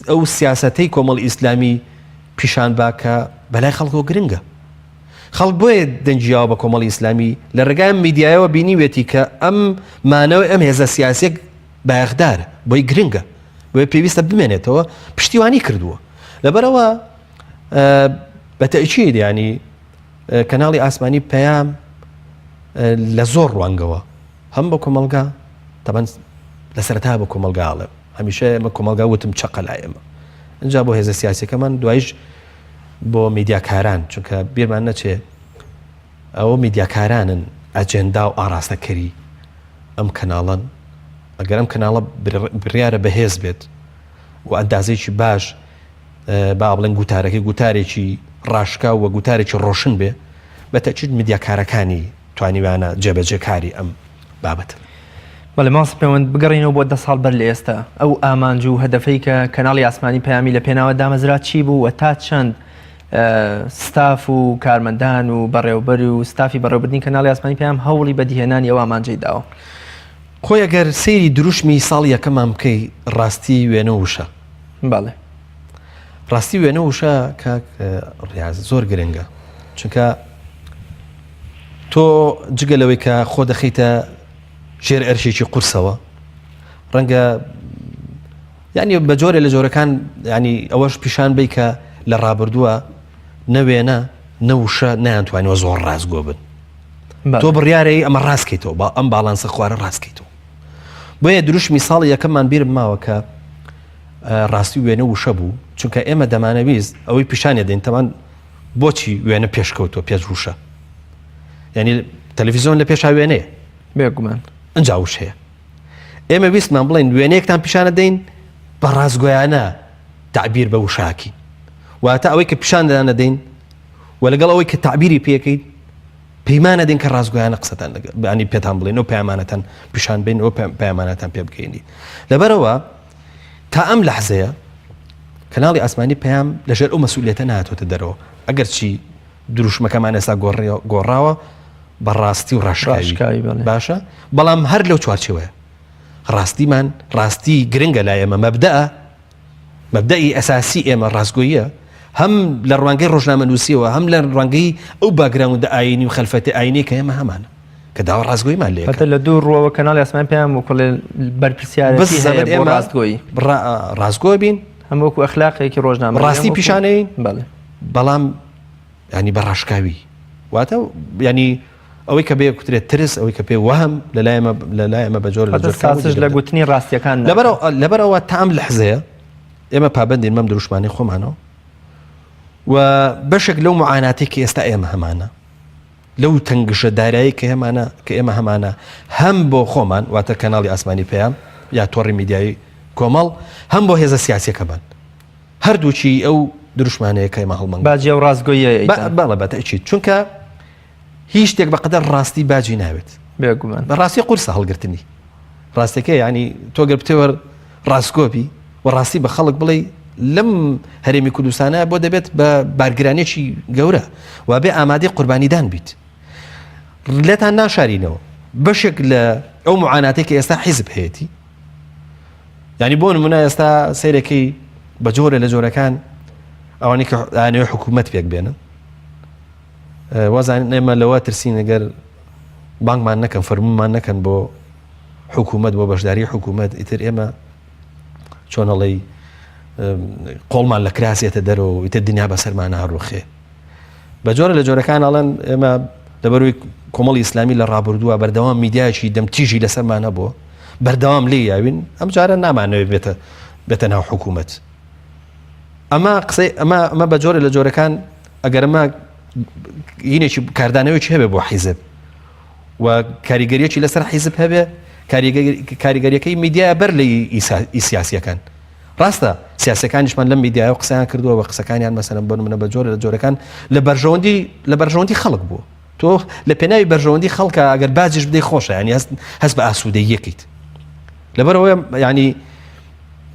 ئەو سیاسەتەی کۆمەڵ ئیسلامی پیشان با کە بەلای خەڵکەوە گرنگە خەڵک بۆیە دەنجیاوە بە کۆمەڵی ئیسلامی لە ڕێگای میدیایەوە بینیوێتی کە ئەم مانەوە ئەم هێزە سیاسێک بایەخدارە بۆی گرنگە بۆیە پێویستە بمێنێتەوە پشتیوانی کردووە لەبەرەوە بە تەئکید ینی کەناڵی ئاسمانی پەیام لە زۆر ڕوانگەوە هەم بە کۆمەلگا تەبەن لە سەرەتا بە کۆمەلگاڵێ هەمیشە ئێمە کۆمەلگا وتم چەقە لای ئێمە ئەنجا بۆ هێزە سیاسەکەمان دوایش بۆ میدیاکاران چونکە بیرمان نەچێ ئەوە میدیاکارانن ئەجێندا و ئاراستەکەری ئەم کەناڵن ئەگەر ئەم کەناڵە بڕیارە بەهێز بێت و ئەندازێکی باش با بڵێن گوتارێکی ڕاشکا و گوتارێکی ڕۆشن بێ بە تەکید میدیاکارەکانی توانیوانە جێبەجێکاری ئەم بابەتە بەڵێ ماسی پەیوەند بگەڕینەوە بۆ 10 ساڵ بەر لە ئێستا ئەو ئامانج و هەدەفەی کە کەناڵی ئاسمانی پەیامی لە پێناوە دامەزرا چی بوو و تا چەند ستاف و کارمەندان و بەڕێوەبەر و ستافی بەڕێوەبردنی کەناڵی ئاسمانی پەیام هەوڵی بەدیهێنانی ئەو ئامانجەی داوە خۆی ئەگەر سەیری دروشمی ساڵ یەکەمان بکەی ڕاستی وێنە وشە باڵێ ڕاستی وێنە وشە کاک ڕاز زۆر گرنگە چونکە تۆ جگەلەوەی کە خۆ دەخیتە ژێر ئەرشێکی قورسەوە ڕەنگە ینی بە جۆرە لە جۆرەکان ینی ئەوەش پیشان بی کە لە ڕابردووە نەوێنە نەوشە نەیانتوانیوە زۆر ڕازگۆ بن تۆ بڕیارەی ئەمە ڕاستکەیتەوە با ئەم باڵانسە خوارە ڕاستکەیتەوە بۆیە دروشمی ساڵی یەکەممان بیرم ماوە کە ڕاستی وێنە وشە بوو چونکە ئێمە دەمانەویست ئەوەی پیشانێ دەین تەمان بۆچی وێنە پێشکەوتەوە پێش وشە ینی تەلەڤیزیۆن لە پێشا وێنەیە بێگومان ئەنجا وش هەیە ئێمە ویستمان بڵێن وێنەیەکتان پیشانە دەین بە ڕازگۆیانە تعبیر بە وشاکی واتە ئەوەی کە پیشان دەدەین و لەگەڵ ئەوەی کە تعبیری پێکەیت پەیمانە دێن کە ڕازگۆیانە قسەتان بەنی پێتان بڵێن و پەیمانەتان پیشان بین و پەیمانەتان پێ بکەینی لەبەرەوە تا ئەم لەحزەیە کەناڵی ئاسمانی پەیام لەژێر ئەو مەسئولیەتە نهاتۆتە دەرەوە ئەگەر چی دروشمەکەمان ئێستا گۆڕاوە بەڕاستی و ڕاشکاوی باشە بەڵام هەر لەو چوارچەوەیە ڕاستیمان ڕاستی گرنگە لای ئێمە مەبدەە مەبدەئی ئەساسی ئێمە ڕاستگۆیە هەم لە ڕوانگەی ڕۆژنامەنووسیەوە هەم لە ڕوانگەی ئەو باگراوندە ئاینی و خەلفەتی ئاینی کە ئێمە هەمانە کە داوا ڕاستگۆیمان لێ هەتە لە دوو ڕۆوە کەناڵی ئاسمانی پێیان وەکوڵێ بەرپرسیارەتی هەیە بۆ ڕاستگۆیی ڕاستگۆ بین هەم وەکو ئەخلاقێکی ڕۆژنامە ڕاستی پیشانەی بەڵێ بەڵام ینی بەڕاشکاوی واتە ینی ئەوەی کە بێ کوترێت ترس ئەوەی کە پێ وەهم لەلای ئەمە بەجۆر ساسش لە گوتنی ڕاستیەکان لەبەرەوە تام لە حزەیە ئێمە پابندین مەم دروشمانی خۆمانەوە و بەشێک لەو معاناتێکی ئێستا ئێمە هەمانە لەو تەنگشە دارایی کە ئێمە هەمانە هەم بۆ خۆمان واتە کەناڵی ئاسمانی پێیان یا تۆڕی میدیایی کۆمەڵ هەم بۆ هێزە سیاسیەکە بن هەردووچی ئەو دروشمانەیە کە ئێمە هەڵمەنگ باجی ئەو ڕاستگۆیە بەڵێ بەتەئکید چونکە هیچ شتێک بەقەدەر ڕاستی باجی ناوێت بێگومان بەڕاستی قورسە هەڵگرتنی ڕاستەکە ینی تۆ گەر بتێوە ڕاستگۆبی و ڕاستی بە خەڵک بڵێ لەم هەرێمی کوردستانە بۆ دەبێت بە بارگرانێکی گەورە و بێ ئامادەی قوربانیدان بیت لێتان ناشارینەوە بەشێک لە ئەو معاناتێک کە ئێستا حیزب هەیەی ینی بۆ نمونە ئێستا سەیرەکەی بە جۆرە لە جۆرەکان ئەوانەی کە ئانەوەی حکوومەت پێک بێنن وازانین ئێمە لەوە ترسین ئەگەر بانگمان نەکەن فەرمومان نەکەن بۆ حکوومەت بۆ بەشداری حکوومەت ئیتر ئێمە چۆن هەڵەی قۆڵمان لە کراسێتە دەرەوە ئیتر دنیا بەسەرمان هەڕوخێ بە جۆرە لە جۆرەکان ئەڵەن ئێمە لەبەروی کۆمەڵی ئیسلامی لە ڕابردووە بەردەوام میدیایکی دەمتیژی لەسەرمانە بۆ بەردەوام لێ یاوین ئەم جارە نامانەوێت بێتە ناو حکوومەت ئەمە قسەی ئەمە بە جۆرە لە جۆرەکان ئەگەر ئەمە هینێکی کاردانەوەی هەبێ بۆ حیزب و کاریگەریەکی لەسەر حیزب هەبێ کاریگەریەکەی میدیایە بەر لە سیاسیەکان ڕاستە سیاسەکانیشمان لەم میدیایە قسەیان کردووە بە قسەکانیان مەسەلەن بۆ نمونە بە جۆرە لە جۆرەکان لە بەرژەوەندی خەڵک بووە تۆ لە پێناوی بەرژەوەندی خەڵکە ئەگەر باجیش بدەی خۆشە ینی هەست بە ئاسوودەیەکیت لەبەرەوە ینی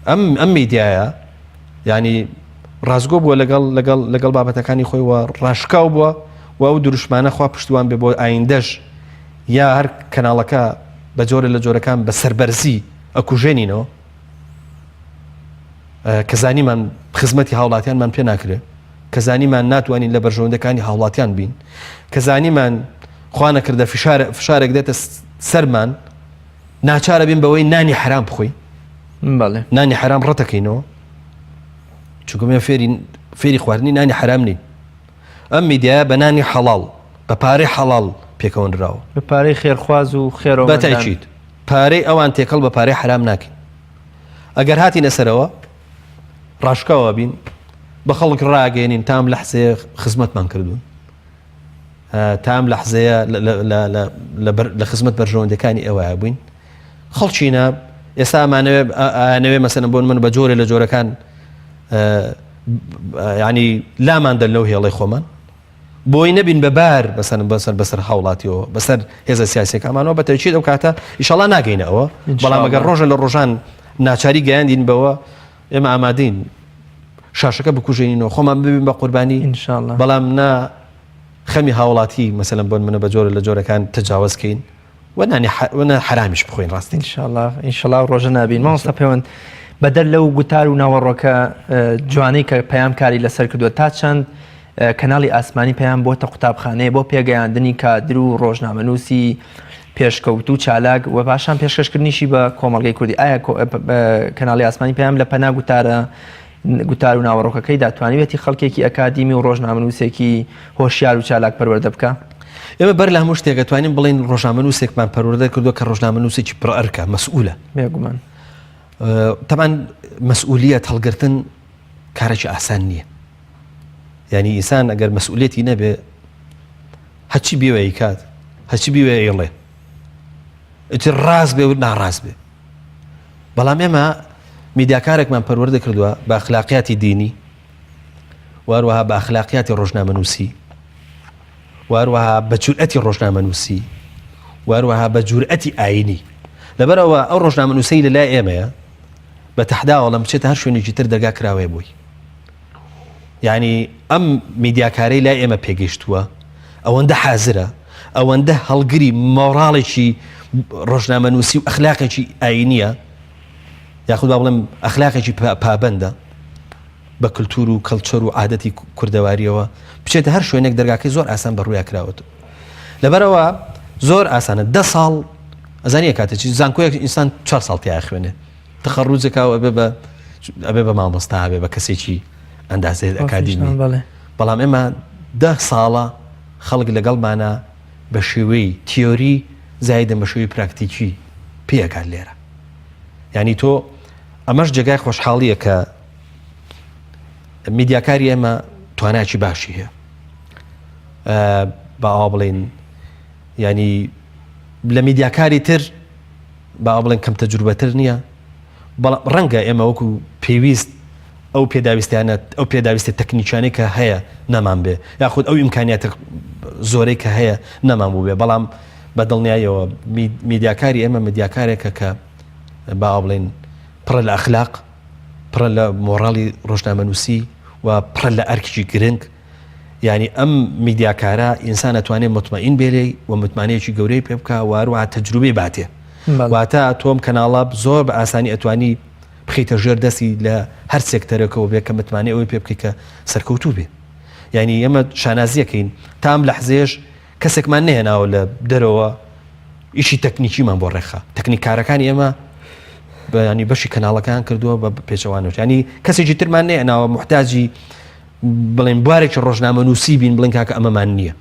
ئەم میدیایە ینی ڕازگۆ بووە لەگەڵ بابەتەکانی خۆی و ڕاشکاو بووە و ئەو دروشمانە خوا پشتوان بێ بۆ ئایندەش یا هەر کەناڵەکە بە جۆرە لە جۆرەکان بە سەربەرزی ئەکوژێنینەوە کە زانیمان خزمەتی هاوڵاتیانمان پێ ناکرێت کە زانیمان ناتوانین لە بەرژەوەندەکانی هاوڵاتیان بین کە زانیمان خوا نەکردە فشارێک دێتە سەرمان ناچارە بین بەوەی نانی حرام بخۆی نانی حرام ڕەتەکەینەوە چونکە فێری خواردنی نانی حرام نین ئەم میدیایە بە نانی حەڵاڵ بە پارەی حەڵاڵ پێکەوەنراوە بە پارەی خێرخواز و خێرەوە بەتاکید پارەی ئەوان تێکەڵ بە پارەی حرام ناکەین ئەگەر هاتینە سەرەوە ڕاشکاوە بین بە خەڵک ڕاگەێنین تام لە حزەیە خزمەتمان کردوون تام لە حزەیە لە خزمەت بەرژەوەندەکانی ئێوەیە بووین خەڵچینە ئێستا ئەمانەوێ مەسەلەن بۆ من بە جۆرە لە جۆرەکان ینی لامان دەن لەو هێڵەی خۆمان بۆی نەبین بەبار بەسەر هاوڵاتیەوە بەسەر هێزە سیاسیەکانمانەوە بەتەویچیت ئەو کاتە ئیشەڵا ناگەینەوە بەڵام ئەگەر ڕۆژە لە ڕۆژان ناچاری گەیاندین بەوە ئێمە ئامادەین شاشەکە بکوژێنینەوە خۆمان ببین بە قوربانی ئینشاءڵڵا بەڵام نا خەمی هاوڵاتی مەسەلەن بۆن منە بە جۆرە لە جۆرەکان تەجاوزکەین وەنە حرامیش بخۆین ڕاستی ئینشاءڵڵا ڕۆژە نابین مامۆستا پەیوەند بەدەر لەو گوتار و ناوەڕۆکە جوانەی کە پەیامکاری لەسەر کردووە تا چەند کەناڵی ئاسمانی پەیام بۆتە قوتابخانەیە بۆ پێگەیاندنی کادر و ڕۆژنامەنووسی پێشکەوت و چالاک و پاشان پێشکەشکردنیشی بە کۆمەڵگەی کوردی ئایا کەناڵی ئاسمانی پەیام لە پەنا گوتار و ناوەڕۆکەکەی داتوانیوێتی خەڵکێکی ئەکادیمی و ڕۆژنامەنووسێکی هۆشیار و چالاک پەروەردە بکە ئێمە بەر لە هەموو شتێک دەتوانین بڵین ڕۆژنامەنووسێکمان پەروەردە کردووە کە ڕۆژنامەنووسێکی پڕئەرکە مەسئولە بێگومان طبعا مەسئولیت هەڵگرتن کارێکی ئاسان نییە یعنی ئینسان ئەگەر مەسئولێتی نەبێ هەچی بێوەی کات هەچی بێوە ئێڵێ ئیتر ڕاست بێ و ناڕاست بێ بەڵام ئێمە میدیاکارێکمان پەروەردە کردووە بە ئەخلاقیاتی دینی واروەها بە ئەخلاقیاتی ڕۆژنامەنووسی واروەها بە جورئەتی ڕۆژنامەنووسی واروەها بە جورئەتی ئاینی لەبەرەوە ئەو ڕۆژنامەنووسەی لەلای ئێمەیە بە تەحداوە لەم بچێتە هەر شوێنێکی تر دەرگا کراوێ بووی یعنی ئەم میدیاکارەی لای ئێمە پێگەیشتووە ئەوەندە حازرە ئەوەندە هەڵگری مۆڕاڵێکی ڕۆژنامەنووسی و ئەخلاقێکی ئاینیە یاخود با بڵێم ئەخلاقێکی پابەندە بە کللتور و کەلچەر و عادەتی کوردەواریەوە بچێتە هەر شوێنێک دەرگاکەی زۆر ئاسان بەڕووی کراوەت لەبەرەوە زۆر ئاسانە 10 ساڵ ئەزانیە کاتێکی زانکۆیەک ئینسان 4 ساڵ تیا خوێنێ تەخەڕوجێکەوە ئەبێ بە مامۆستا هەبێ بە کەسێکی ئەندازێت ئەکادیمی بەڵام ئێمە 10 ساڵە خەڵک لەگەڵمانە بە شێوەی تیۆری زایدە بە شێوەی پراکتیکی پێکات لێرە یعنی تۆ ئەمەش جێگای خۆشحاڵیە کە میدیاکاری ئێمە توانایکی باشی هەیە باوا بڵێن ینی لە میدیاکاری تر باوا بڵێن کەم تەجروبەتر نییە بەڵام ڕەنگە ئێمە وەکو پێویست ئەو پێداویستیانە ئەو پێداویستی تەکنیکیانەی کە هەیە نەمان بێ یاخود ئەو ئیمکانیاتە زۆرەی کە هەیە نەمان بوو بێ بەڵام بە دڵنیایەوە میدیاکاری ئێمە میدیاکارێکە کە باوا بڵێن پڕە لە ئەخلاق پڕە لە مۆڕاڵی ڕۆژنامەنووسی و پڕە لە ئەرکیی گرنگ ینی ئەم میدیاکارە ئینسان ئەتوانێت مطمئین بێ و متمانەیەکی گەورەی پێ بکە واروها تەجروبەی باتێ واتە تۆم کەناڵە زۆر بە ئاسانی ئەتوانی بخیتە ژێر دەستی لە هەر سێکتەرێکەوە بێ کە متمانێ ئەوەی پێ بکەی کە سەرکەوتوو بێ ینی ئێمە شانازیەکەین تام لە حزێش کەسێکمان نهێناوە لە دەرەوە ئیشی تەکنیکیمان بۆ ڕێخە تەکنیکارەکانی ئێمە ینی بەشی کەناڵەکان کردووە بە پێچەوانەوە ینی کەسێکی ترمان نێناوە محتاجی بڵێن بوارێکی ڕۆژنامەنووسی بین بڵێن کاکە ئەمەمان نییە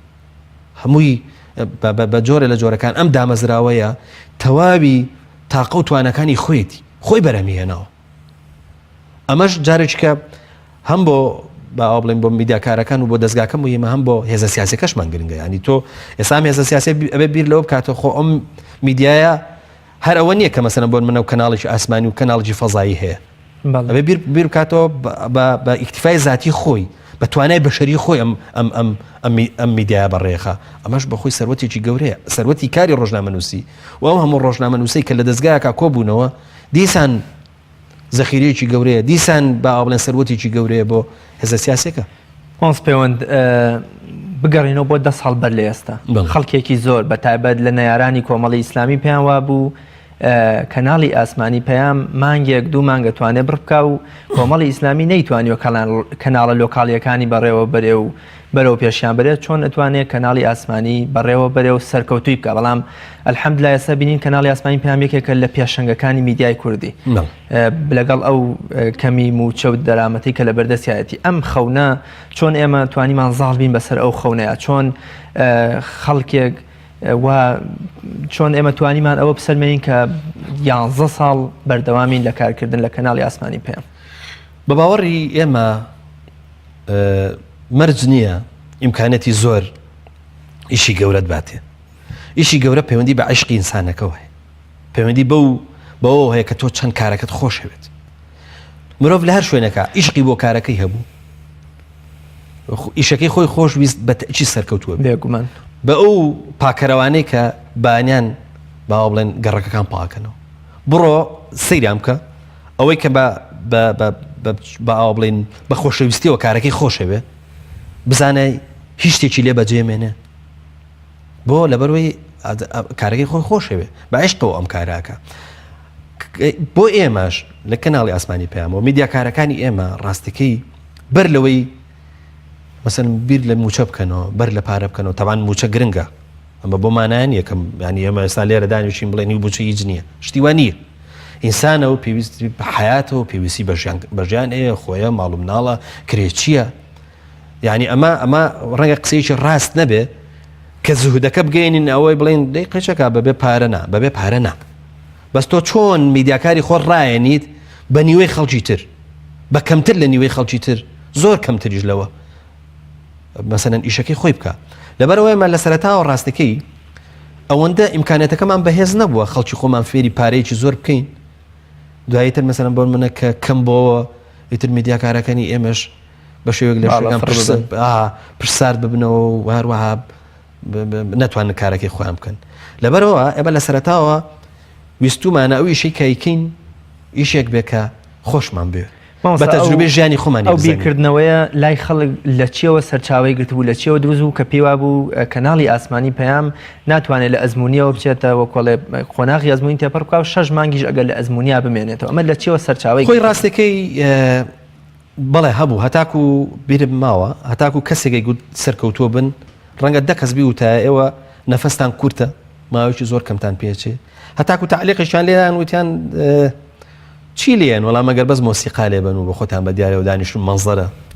هەمووی بە جۆرە لە جۆرەکان ئەم دامەزراوەیە تەواوی تاقە و توانەکانی خۆی بەرەمیهێناوە ئەمەش جارێککە هەم بۆ باوا بڵێن بۆ میدیاکارەکان و بۆ دەستگاکەم و ئێمە هەم بۆ هێزە سیاسەکەشمان گرنگە ینی تۆ ئێستا هێزە سیاسی ئەبێ بیر لەوە بکاتەوە خۆ ئەم میدیایە هەر ئەوە نییە کە مەسەلەن بۆ منە و کەناڵێکی ئاسمانی و کەناڵی فەزایی هەیە ئەبێ بیر بکاتەوە بە ئیکتیفای ذاتی خۆی بە توانای بەشەری خۆی ئەم میدیایە بەڕێخە ئەمەش بەخۆی سەروەتێکی گەورەیە سەروەتی کاری ڕۆژنامەنووسی و ئەو هەموو ڕۆژنامەنووسی کە لە دەستگایەکە کۆبوونەوە دیسان زەخیرەیەکی گەورەیە دیسان باوا بڵێن سەروەتێکی گەورەیە بۆ هێزە سیاسەکە ئۆنس پەیوەند بگەڕینەوە بۆ 10 ساڵ بەر لە ئێستا خەڵکێکی زۆر بە تایبەت لە نەیارانی کۆمەڵی ئیسلامی پێیان وابوو کەناڵی ئاسمانی پەیام مانگێک 2 مانگە توانێ بڕبکە و کۆمەڵی ئیسلامی نەیتوانیوە کەناڵە لۆکاڵیەکانی بەڕێوە بەرێ و بەرەو پێشیان بێت چۆن ئەتوانێت کەناڵی ئاسمانی بەڕێوە بەرێ و سەرکەوتوی بکە بەڵام ئەلحەمدولایە ئێستا بینین کەناڵی ئاسمانی پەیام یەکێکە لە پێشەنگەکانی میدیای کوردی لەگەڵ ئەو کەمی موچەوت دەرامەتی کە لە بەردەستایەتی ئەم خەونە چۆن ئێمە توانیمان زاڵ بین بەسەر ئەو خەونەیە چۆن خەڵکێک و چۆن ئێمە توانیمان ئەوە بسەلمێنین کە 11 ساڵ بەردەوامین لە کارکردن لە کەناڵی ئاسمانی پەیام بە باوەڕی ئێمە مەرج نییە ئیمکانەتی زۆر ئیشی گەورەت باتێ ئیشی گەورە پەیوەندی بە عشقی ئینسانەکەەوە هەیە پەیوەندی بەوە هەیە کە تۆ چەند کارەکەت خۆش هەوێت مرۆڤ لە هەر شوێنەکە عشقی بۆ کارەکەی هەبوو ئیشەکەی خۆی خۆشویست بە تەئکید سەرکەوتووە بێگومان بە ئەو پاکەرەوانەی کە بانیان باوا بڵێن گەڕەکەکان پاکەنەوە بڕۆ سەیرام بکە ئەوەی کە باوا بڵێن بە خۆشەویستیەوە کارەکەی خۆشەوێ بزانە هیچ شتێکی لێ بەجێمێنێ بۆ لەبەرەوەی کارەکەی خۆی خۆشەوێ بە عشقەوە ئەم کاراکە بۆ ئێمەش لە کەناڵی ئاسمانی پەیامەوە میدیاکارەکانی ئێمە ڕاستیکەی بەر لەوەی مەسەن بیر لە موچە بکەنەوە بەر لە پارە بکەنەوە تاوان موچە گرنگە ئەمە بۆمانیان یەکەم ینی ئێمە ئێستا لێرە دانیوشین بڵێ نی بچە هیچ نییە شتیوان نییە ئینسانەوە پێویستی بە حیاتەوە پێویستی بەژیان ئەیە خۆیە ماڵ و مناڵە کرێچیە یعنی ئەمە ڕەنگە قسەیەکی ڕاست نەبێ کە زوهودەکە بگەینین ئەوەی بڵێن دەی قەچەکە بەبێ پارە نا بەس تۆ چۆن میدیاکاری خۆ ڕایەنیت بە نیوەی خەڵکی تر بە کەمتر لە نیوەی خەڵکی تر زۆر کەمتریش لەوە مەسەلەن ئیشەکەی خۆی بکە لەبەرەوەی ئێمە لە سەرەتاوە ڕاستەکەی ئەوەندە ئیمکانێتەکەمان بەهێز نەبووە خەڵکی خۆمان فێری پارەیەکی زۆر بکەین دواییتر مەسەلەن بۆ منە کە کەم بۆەوە ئیتر میدیاکارەکانی ئێمەش بە شێوەیەک لە شوێنەکان پرسارد ببنەوە و هەروەها نەتوانن کارەکەی خۆیان بکەن لەبەرەوە ئێمە لە سەرەتاوە ویستومانە ئەو ئیشەی کایکەین ئیشێک بێ کە خۆشمان بێ بە تەجروبەی ژیانی خۆمانی ئەو بیرکردنەوەیە لای خەڵک لە چیەوە سەرچاوی گرتبوو لە چیەوە دروست و کە پێوا بوو کەناڵی ئاسمانی پەیام ناتوانێت لە ئەزممویەوە بچێتەوە کۆڵێ خۆناغی ئەزمموین تێپەر بکە و 6 مانگیش ئەگەر لە ئەزممویا بمێنێتەوە ئەمە لە چیەوە سەرچاوی خۆی ڕاستەکەی بەڵێ هەبوو هەتاکو بیرم ماوە هەتاکو کەسێکی گوت سەرکەوتووە بن ڕەنگە دەکەس بی وتە ئێوە نەفەستان کورتە ماوەیەکی زۆر کەمتان پێچێ هەتاکو تعلیقیشان لێیان وتیان چی لێن وەڵام مەگەر بەس مۆسیقا لێ بن و بە خۆتان بە دیارەوە دانیشتون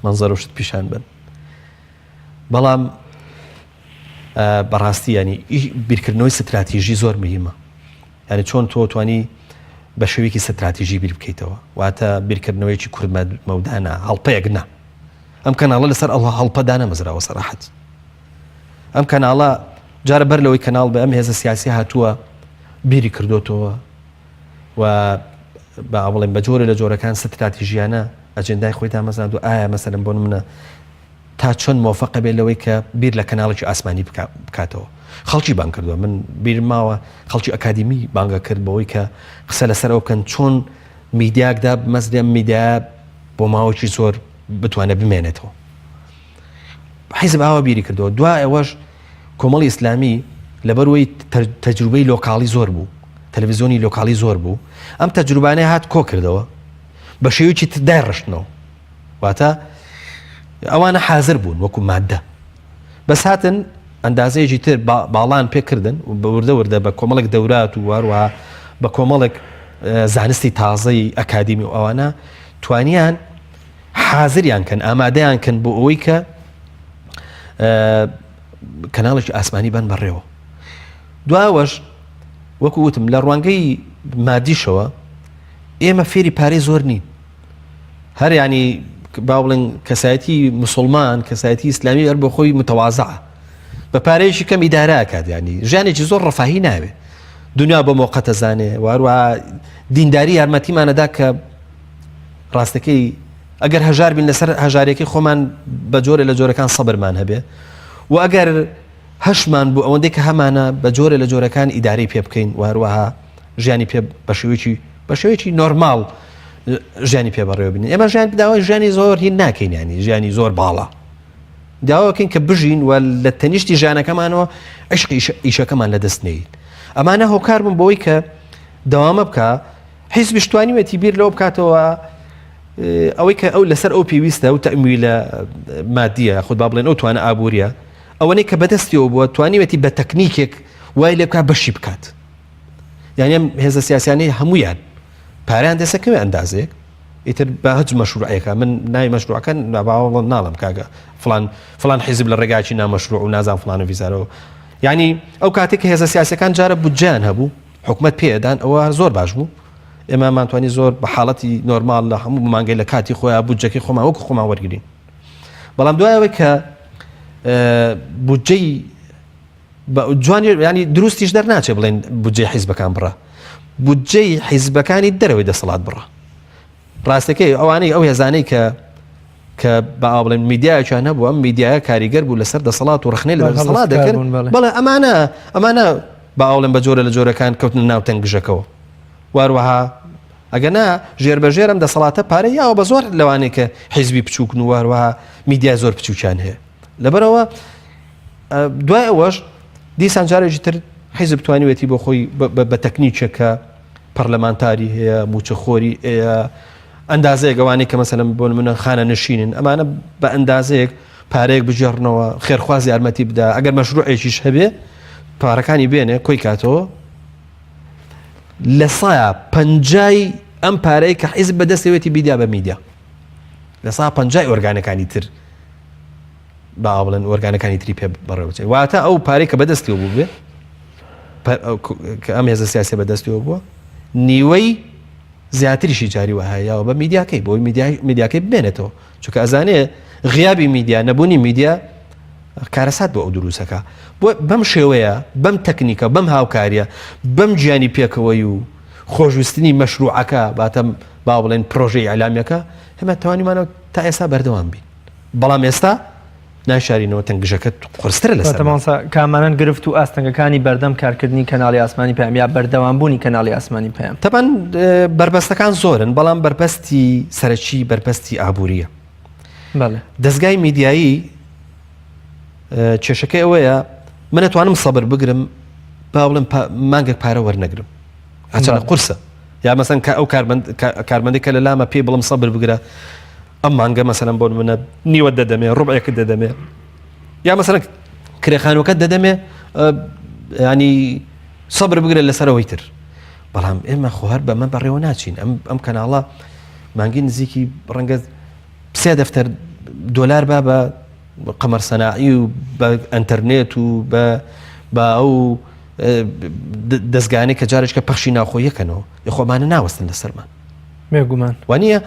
منزەرە شت پیشان بن بەڵام بەڕاستی ینی بیرکردنەوەی ستراتیژی زۆر مهمە ینی چۆن تۆ توانی بە شێوەیەکی ستراتیژی بیر بکەیتەوە واتە بیرکردنەوەیکی کورد مەودانە هەڵپەیەک نا ئەم کەناڵە لەسەر هەڵپەدا نەمەزراوە سەراحەت ئەم کەناڵە جارە بەر لەوەی کەناڵ بە ئەم هێزە سیاسی هاتووە بیری کردوتەوە و بەڵێن بە جۆرە لە جۆرەکان ستراتیژیانە ئەجندای خۆی تا مەزاند و ئایا مەسەلەن بۆ منە تا چۆن مۆفەقە بێت لەوەی کە بیر لە کەناڵێکی ئاسمانی بکاتەوە خەڵکی بان کردووە من بیرم ماوە خەڵکی ئەکادیمی بانگە کرد بەوەی کە قسە لەسەرەوە بکەن چۆن میدیاکدا مەزرێم میدیا بۆ ماوەکی زۆر بتوانێت بمێنێتەوە حیزب ئاوا بیری کردەوە دوای ئەوەش کۆمەڵی ئیسلامی لەبەرەوەی تەجروبەی لۆکاڵی زۆر بوو تەلەڤیزیۆنی لۆکاڵی زۆر بوو ئەم تەجروبانەی هات کۆ کردەوە بە شێوەیەکی دایڕشتنەوە واتە ئەوانە حازر بوون وەکو مادە بەس هاتن ئەندازەیەکی تر باڵان پێکردن و بە وردە بە کۆمەڵێک دەورات و واروها بە کۆمەڵێک زانستی تازەی ئەکادیمی و ئەوانە توانیان حازریان کەن ئامادەیان کەن بۆ ئەوەی کە کەناڵێکی ئاسمانی بن بەڕێوە دواوەش وەکو وتم لە ڕوانگەی مادیشەوە ئێمە فێری پارەی زۆر نین هەر ینی با بڵێن کەسایەتی موسڵمان کەسایەتی ئیسلامی هەر بۆ خۆی متەوازعە بە پارەیەکی کەم ئیداراکات ینی ژیانێکی زۆر ڕەفاهی ناوێ دنیا بە مۆقەتە زانێ واروها دینداری یارمەتیمانەدا کە ڕاستەکەی ئەگەر هەژار بین لەسەر هەژارێکی خۆمان بە جۆرە لە جۆرەکان سەبرمان هەبێ و ئەگەر هەشمان بوو ئەوەندەی کە هەمانە بە جۆرە لە جۆرەکان ئیداری پێ بکەین واروها ژیانی پێ بە شێوەیەکی نۆرماڵ ژیانی پێ بەڕێوە بین ئێمە ژیان داوای ژیانی زۆر هین ناکەین ینی ژیانی زۆر باڵە داواکەین کە بژین و لە تەنیشتی ژیانەکەمانەوە عشقی ئیشەکەمان لەدەست نەین ئەمانە هۆکار بوون بۆی کە دەوامە بکە حیزبیش توانیوێتی بیر لەوە بکاتەوە ئەوەی کە ئەو لەسەر ئەو پێویستە و تەمویلە مادیە خود با بڵێن ئەو توانە ئابوووریە ئەوەنەی کە بەدەستیەوە بووە توانیوێتی بە تەکنیکێک وای لێ بکات بەشی بکات یعنی ئەم هێزە سیاسیانەی هەمویان پاریان دەسەکەوێ ئەندازێک ئیتر بە هەج مەشروعەکە من ناوی مەشروعەکە ناباوەڵ ناڵم کاگە فلان حیزب لە ڕێگاکی نامەشروع و نازان فلانە ویزارەوە یعنی ئەو کاتێک کە هێزە سیاسەکان جارە بودجیان هەبوو حکومەت پێدان ئەوە زۆر باش بوو ئێمە مانتوانی زۆر بە حاڵەتی نۆرمال لە هەموو مانگەی لە کاتی خۆیان بودجەکەی خۆمان وەکو خۆمان وەرگرین بەڵام دوایەوەی کە بودجەی جوانی ینی دروستیش دەرناچێ بڵێن بودجەی حیزبەکان بڕە بودجەی حیزبەکانی دەرەوەی دەسەڵات بڕە ڕاستەکەی ئەوانەی ئەو هێزانەی کە بە بڵێن میدیایەکیان هەبوو ئەم میدیایە کاریگەر بوو لەسەر دەسەڵات و ڕخنەی لە دەسەڵات دەکرد بەڵێ ئەمانە با ئەوڵێن بە جۆرە لە جۆرەکان کەوتنە ناو تەنگژەکەەوە واروەها ئەگەنا ژێربەژێر ئەم دەسەڵاتە پارەی یاوە بە زۆر لەوانەیە کە حیزبی بچووکن و واروەها میدیا زۆر بچووکیان هەیە لەبەرەوە دوای ئەوەش دیسان جارێکی تر حیزب توانیوێتی بۆ خۆی بە تەکنیکێکە پەرلەمانتاری هەیە موچەخۆری ئەندازەیەک ئەوانەی کە مەسەلەن بۆ منە خانە نشینن ئەمانە بە ئەندازەیەک پارەیەک بژێڕنەوە خێرخواز یارمەتی بدا ئەگەر مەشروعێکیش هەبێ پارەکانی بێنێ کۆی کاتەوە لە سایە پەنجای ئەم پارەی کە حیزب بەدەستەوێتی بیدیا بە میدیا لە سا پەنجای ئۆرگانەکانی تر با بڵێن ئۆرگانەکانی تری پێ بەڕێوەچێت واتە ئەو پارەی کە بەدەستیەوە بوو بێ کە ئەم هێزە سیاسی بەدەستیەوە بووە نیوەی زیاتریشی جاری وهایەوە بە میدیاکەی بۆی میدیاکەی بێنێتەوە چونکە ئەزانێ غیابی میدیا نەبوونی میدیا کارەسات بۆ ئەو دروستەکە بۆ بەم شێوەیە بەم تەکنیکە بەم هاوکاریە بەم گیانی پێکەوەی و خۆشویستنی مەشروعەکە باتەم با بڵێن پرۆژەی ئەعلامەکە هەمە توانیمانەوە تا ئێستا بەردەوام بین بەڵام ئێستا ناشارینەوە تەنگژەکە قرسترە لەسەر کامانەن گرفت و ئاستەنگەکانی بەردەم کارکردنی کەناڵی ئاسمانی پەیام یا بەردەوامبوونی کەناڵی ئاسمانی پەیام تەبەن بربەستەکان زۆرن بەڵام بربەستی سەرەکی بربەستی ئابووریە دەستگای میدیایی کێشەکەی ئەوەیە من ئەتوانم سەبر بگرم با بڵێم مانگێک پارە وەرنەگرم هەچەنە قورسە یا مەسەن ئەو کارمەندی کە لە لامە پێ بڵم سەبر بگرە ئەم مانگە مەسەلەن بۆ منە نیوە دەدەمێ ڕوبعێکت دەدەمێ یا مەسەلەن کرێخانوەکەت دەدەمێ ینی سەبر بگرێت لەسەرەوەی تر بەڵام ئێمە خۆهر بەمە بەڕێوە ناچین ئەم کەناڵە مانگی نزیکی ڕەنگە 3 دەفتەر دۆلار بە قەمەر سەناعی و بە ئەنتەرنێت و بە ئەو دەستگانەی کە جارێککە پەخشی ناخۆیەکەنەوە خۆمانە ناوەستن لەسەرمان بێگومان وانە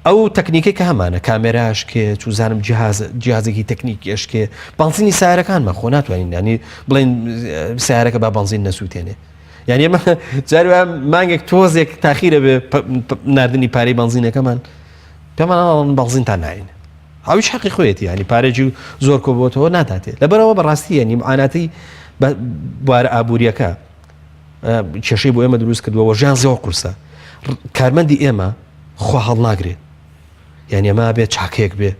ئەو تەکنیکی کە هەمانە کامێراش کێ چوزانم جیهازێکی تەکنیکیش کێ بانزینی سیارەکانمان خۆ ناتوانین ینی بڵێن سیارەکە با بانزین نەسووتێنێ یعنی ئێمە جارێ مانگێک تۆزێک تاخیرە بێ نردنی پارەی بانزینەکەمان پێمان بانزینتان ناین هاویش حەقی خۆیەتی ینی پارێکی زۆر کۆبووەوە ناتاتێ لەبەرەوە بەڕاستی ینی معاناتی بوارە ئابوووریەکە کێشەی بۆ ئێمە دروست کردووە ژیان زۆر قورسە کارمەندی ئێمە خۆ هەڵ ناگرێت یعنی ئەمە بێت چاکەیەک بێ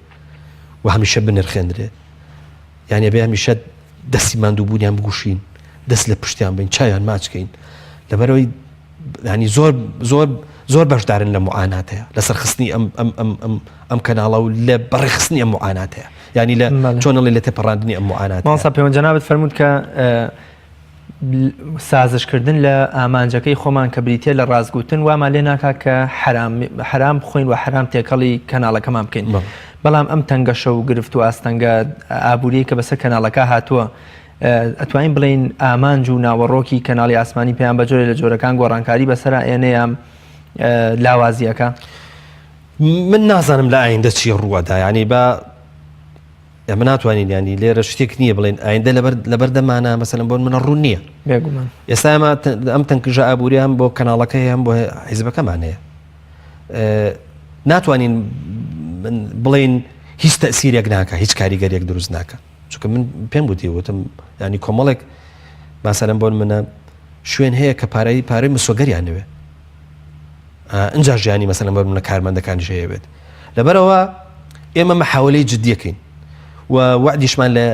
و هەمیشە بنرخێنرێ یعنی بێ هەمیشە دەستی ماندووبوونیان بگوشین دەست لە پشتیان بین چایان ماچکەین لەبەرەوەی ینی زۆر بەشدارن لە معاناتەیە لەسەر خستنی ئەم کەناڵە و لە بەڕێخستنی ئەم معاناتەیە ینی لە چۆنەڵی لە تێپەڕاندنی ئەم معانات ماڵسا پەیوەند جەنابەت فەرمووت کە سازشکردن لە ئامانجەکەی خۆمان کە بریتە لە ڕازگوتن وامان لێ ناکات کە حرام بخۆین و حرام تێکەڵی کەناڵەکەمان بکەین بەڵام ئەم تەنگەشە و گرفت و ئاستەنگە ئابووری کە بەسەر کەناڵەکە هاتووە ئەتوانین بڵین ئامانج و ناوەڕۆکی کەناڵی ئاسمانی پێیان بە جۆرە لە جۆرەکان گۆڕانکاری بەسەر ئێنەیە لاوازیەکە من نازانم لە ئایندە چی ڕووەدا ینی بە ئەمە ناتوانین ینی لێرە شتێک نییە بڵێن ئایندە لەبەردەمانە مەسەلەن بۆ منە ڕوون نییە بێگومان ئێستا ئەم تەنکژە ئابووریان بۆ کەناڵەکەی هەم بۆ حیزبەکەمانەیە ناتوانین بڵین هیچ تەسیرێک ناکە هیچ کاریگەریەک دروست ناکە چونکە من پێم گوتی وتم ینی کۆمەڵێک مەسەلەن بۆ منە شوێن هەیە کە پارەی مسۆگەریانەوێ ئەجا ژیانی مەسەلەن بۆ منە کارمەندەکانیش هەیە بێت لەبەرەوە ئێمە مەحاولەی جددیەکەین و وعدیشمان لە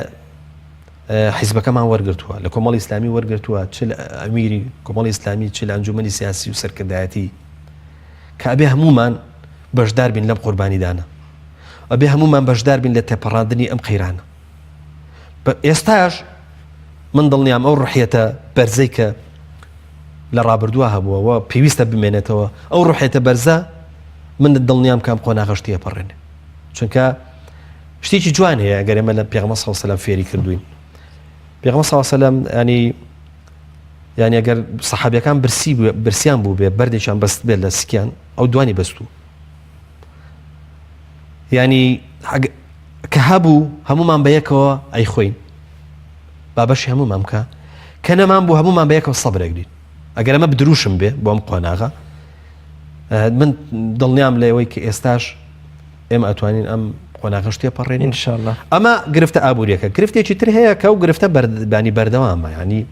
حیزبەکەمان وەرگرتووە لە کۆمەڵی ئیسلامی وەرگرتووە چ لە ئەمیری کۆمەڵی ئیسلامی چ لە ئەنجومەنی سیاسی و سەرکردایەتی کە ئەبێ هەمومان بەشدار بین لەم قوربانیدانە ئەبێ هەمومان بەشدار بین لە تێپەڕاندنی ئەم قەیرانە ئێستاش من دڵنیام ئەو ڕوحیەتە بەرزەی کە لە ڕابردووە هەبووە و پێویستە بمێنێتەوە ئەو ڕوحیەتە بەرزە من دڵنیام کام قۆناغەشتی ئەپەڕێنێ چونکە شتێکی جوان هەیە ئەگەر ئێمە لە پێغەمبەر صلی الله علیه و سلم فێری کردوین پێغەمبەر صلی الله علیه و سلم ینی ئەگەر سەحابیەکان برسیان بوو بێ بەردێکیان بەست بێت لە سکیان ئەو دوانی بەستوو ینی کە هەبوو هەمومان بەیەکەوە ئەیخۆین بابەشی هەمومان بکە کە نەمان بوو هەمومان بەیەکەوە سەبرەگرین ئەگەر ئەمە بدروشم بێ بۆ ئەم قۆناغە من دڵنیام لەوەی کە ئێستاش ئێمە ئەتوانین ئەم قۆناغەشتێ پەڕێنین ئینشاءالله ئەمە گرفتە ئابووریەکە گرفتێکی تر هەیە کە ئەو گرفتە بانی بەردەوامە ینی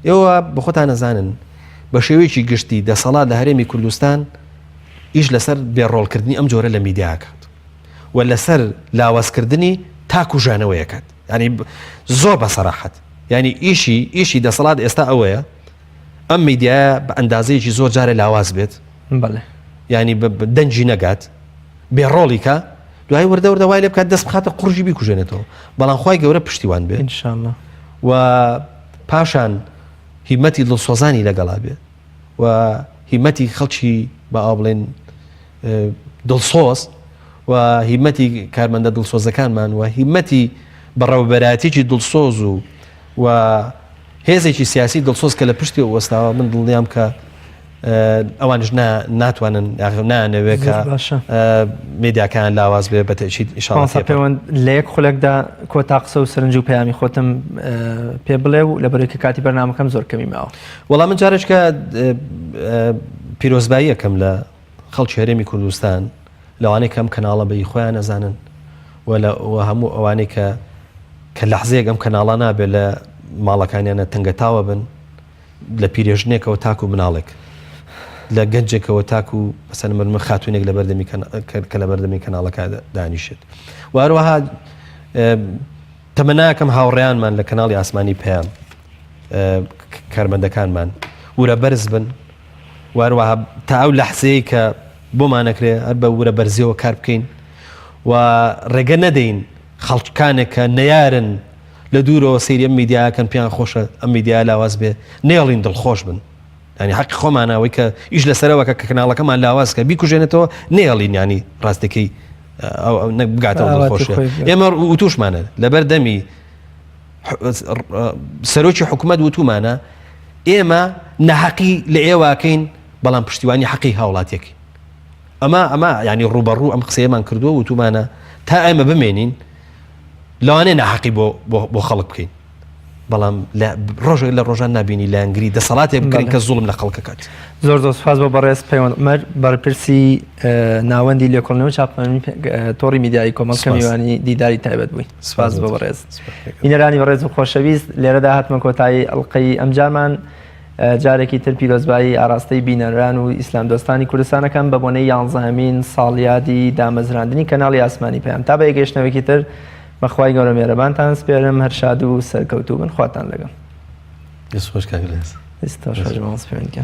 ئێوە بە خۆتان نەزانن بە شێوەیەکی گشتی دەسەڵات لە هەرێمی کوردستان ئیش لەسەر بێڕۆڵکردنی ئەم جۆرە لە میدیاکات و لەسەر لاوازکردنی تاکو ژانەوەیەکات ینی زۆر بەسەراحەت ینی ئیشی دەسەڵات ئێستا ئەوەیە ئەم میدیایە بە ئەندازەیەکی زۆر جارە لاواز بێت بەڵێ ینی دەنجی نەگات بێڕۆڵیکە دوای وردە وای لێ بکات دەست بخاتە قورژی بیکوژێنێتەوە بەڵام خوای گەورە پشتیوان بێ ئینشاءالله و پاشان هیمەتی دڵسۆزانی لەگەڵا بێ و هیمەتی خەڵکی بە ئابڵێن دڵسۆز و هیمەتی کارمەندە دڵسۆزەکانمان و هیمەتی بەڕێوەبەرایەتێکی دڵسۆز و هێزێکی سیاسی دڵسۆز کە لە پشتی وەستاوە من دڵنیام کە ئەوانش ناتوانن نانەوێت کە میدیاکان لاواز بێ بەتەشید ئینشاءالله پەیوەند لە یەک خولەکدا کۆتا قسە و سەرنج و پەیامی خۆتم پێ بڵێ و لەبەرەوەی کاتی بەرنامەکەم زۆر کەمی ماوە وەڵام من جارێککە پیرۆزبایی یەکەم لە خەڵکی هەرێمی کوردستان لەوانەیە کەم کەناڵە بەی خۆیان نەزانن و هەموو ئەوانەی کە لەحزەیەک ئەم کەناڵە نابێت لە ماڵەکانیانە تەنگەتاوە بن لە پیرێژنێکەوە تاکو مناڵێک لە گەنجێکەوە تاکو مەسەن من خاتوونێک لە بەردەمی کەناڵەکە دانیشێت و هەروەها تەمەناکەم هاوڕێیانمان لە کەناڵی ئاسمانی پەیام کارمەندەکانمان ورە بەرز بن و هەروەها تا ئەو لەحزەیە کە بۆمانەکرێ هەر بە ورە بەرزیەوە کار بکەین و ڕێگە نەدەین خەڵکانێک کە نەیارن لە دوورەوە سەیری ئەم میدیاکەن پێیان خۆشە ئەم میدیا لاواز بێ نێڵین دڵخۆش بن ینی حەقی خۆمانەوەی کە ئیش لەسەرەوە کە کەناڵەکەمان لاوازکە بیکوژێنێتەوە نێڵین ینی ڕاستەکەی بگاتەوە دڵخۆشە ئێمە وتوشمانە لەبەر دەمی سەرۆکی حکوومەت وتومانە ئێمە نەحەقی لە ئێواکەین بەڵام پشتیوانی حەقی هاوڵاتیەکەی ئەمە ینی ڕوبەڕوو ئەم قسەیەمان کردووە وتومانە تا ئێمە بمێنین لەوانەیە ناحەقی بۆ خەڵک بکەین بەڵام ڕۆژێک لە ڕۆژان نبینی لە ئەنگری دەسەڵاتێ بکەین کە زوڵم لە خەڵکەکات زۆر زۆر سپاس بۆ بەڕێز پەیوەندمەر بەرپرسی ناوەندی لێکۆڵنەوە چاپەمەنی تۆڕی میدیایی کۆمەڵگە میوانی دیداری تایبەت بووی سپاس بۆ بەڕێز بینەرانی بەڕێز و خۆشەویست لێرەدا هاتمە کۆتایی ئەڵقەی ئەمجارمان جارێکی تر پیرۆزبایی ئاراستەی بینەران و ئیسلام دۆستانی کوردستانەکەم بە بۆنەی 11مین ساڵیادی دامەزراندنی کەناڵی ئاسمانی پەیام تا بە یەگەشتنەوەکی تر بەخوای گەورە میێرەبانتان سپێرم هەر شاد و سەرکەوتوو بن خواتان لەگەڵ دەست خۆش کاک لەس ئێستا شەژمەوە سپێنکە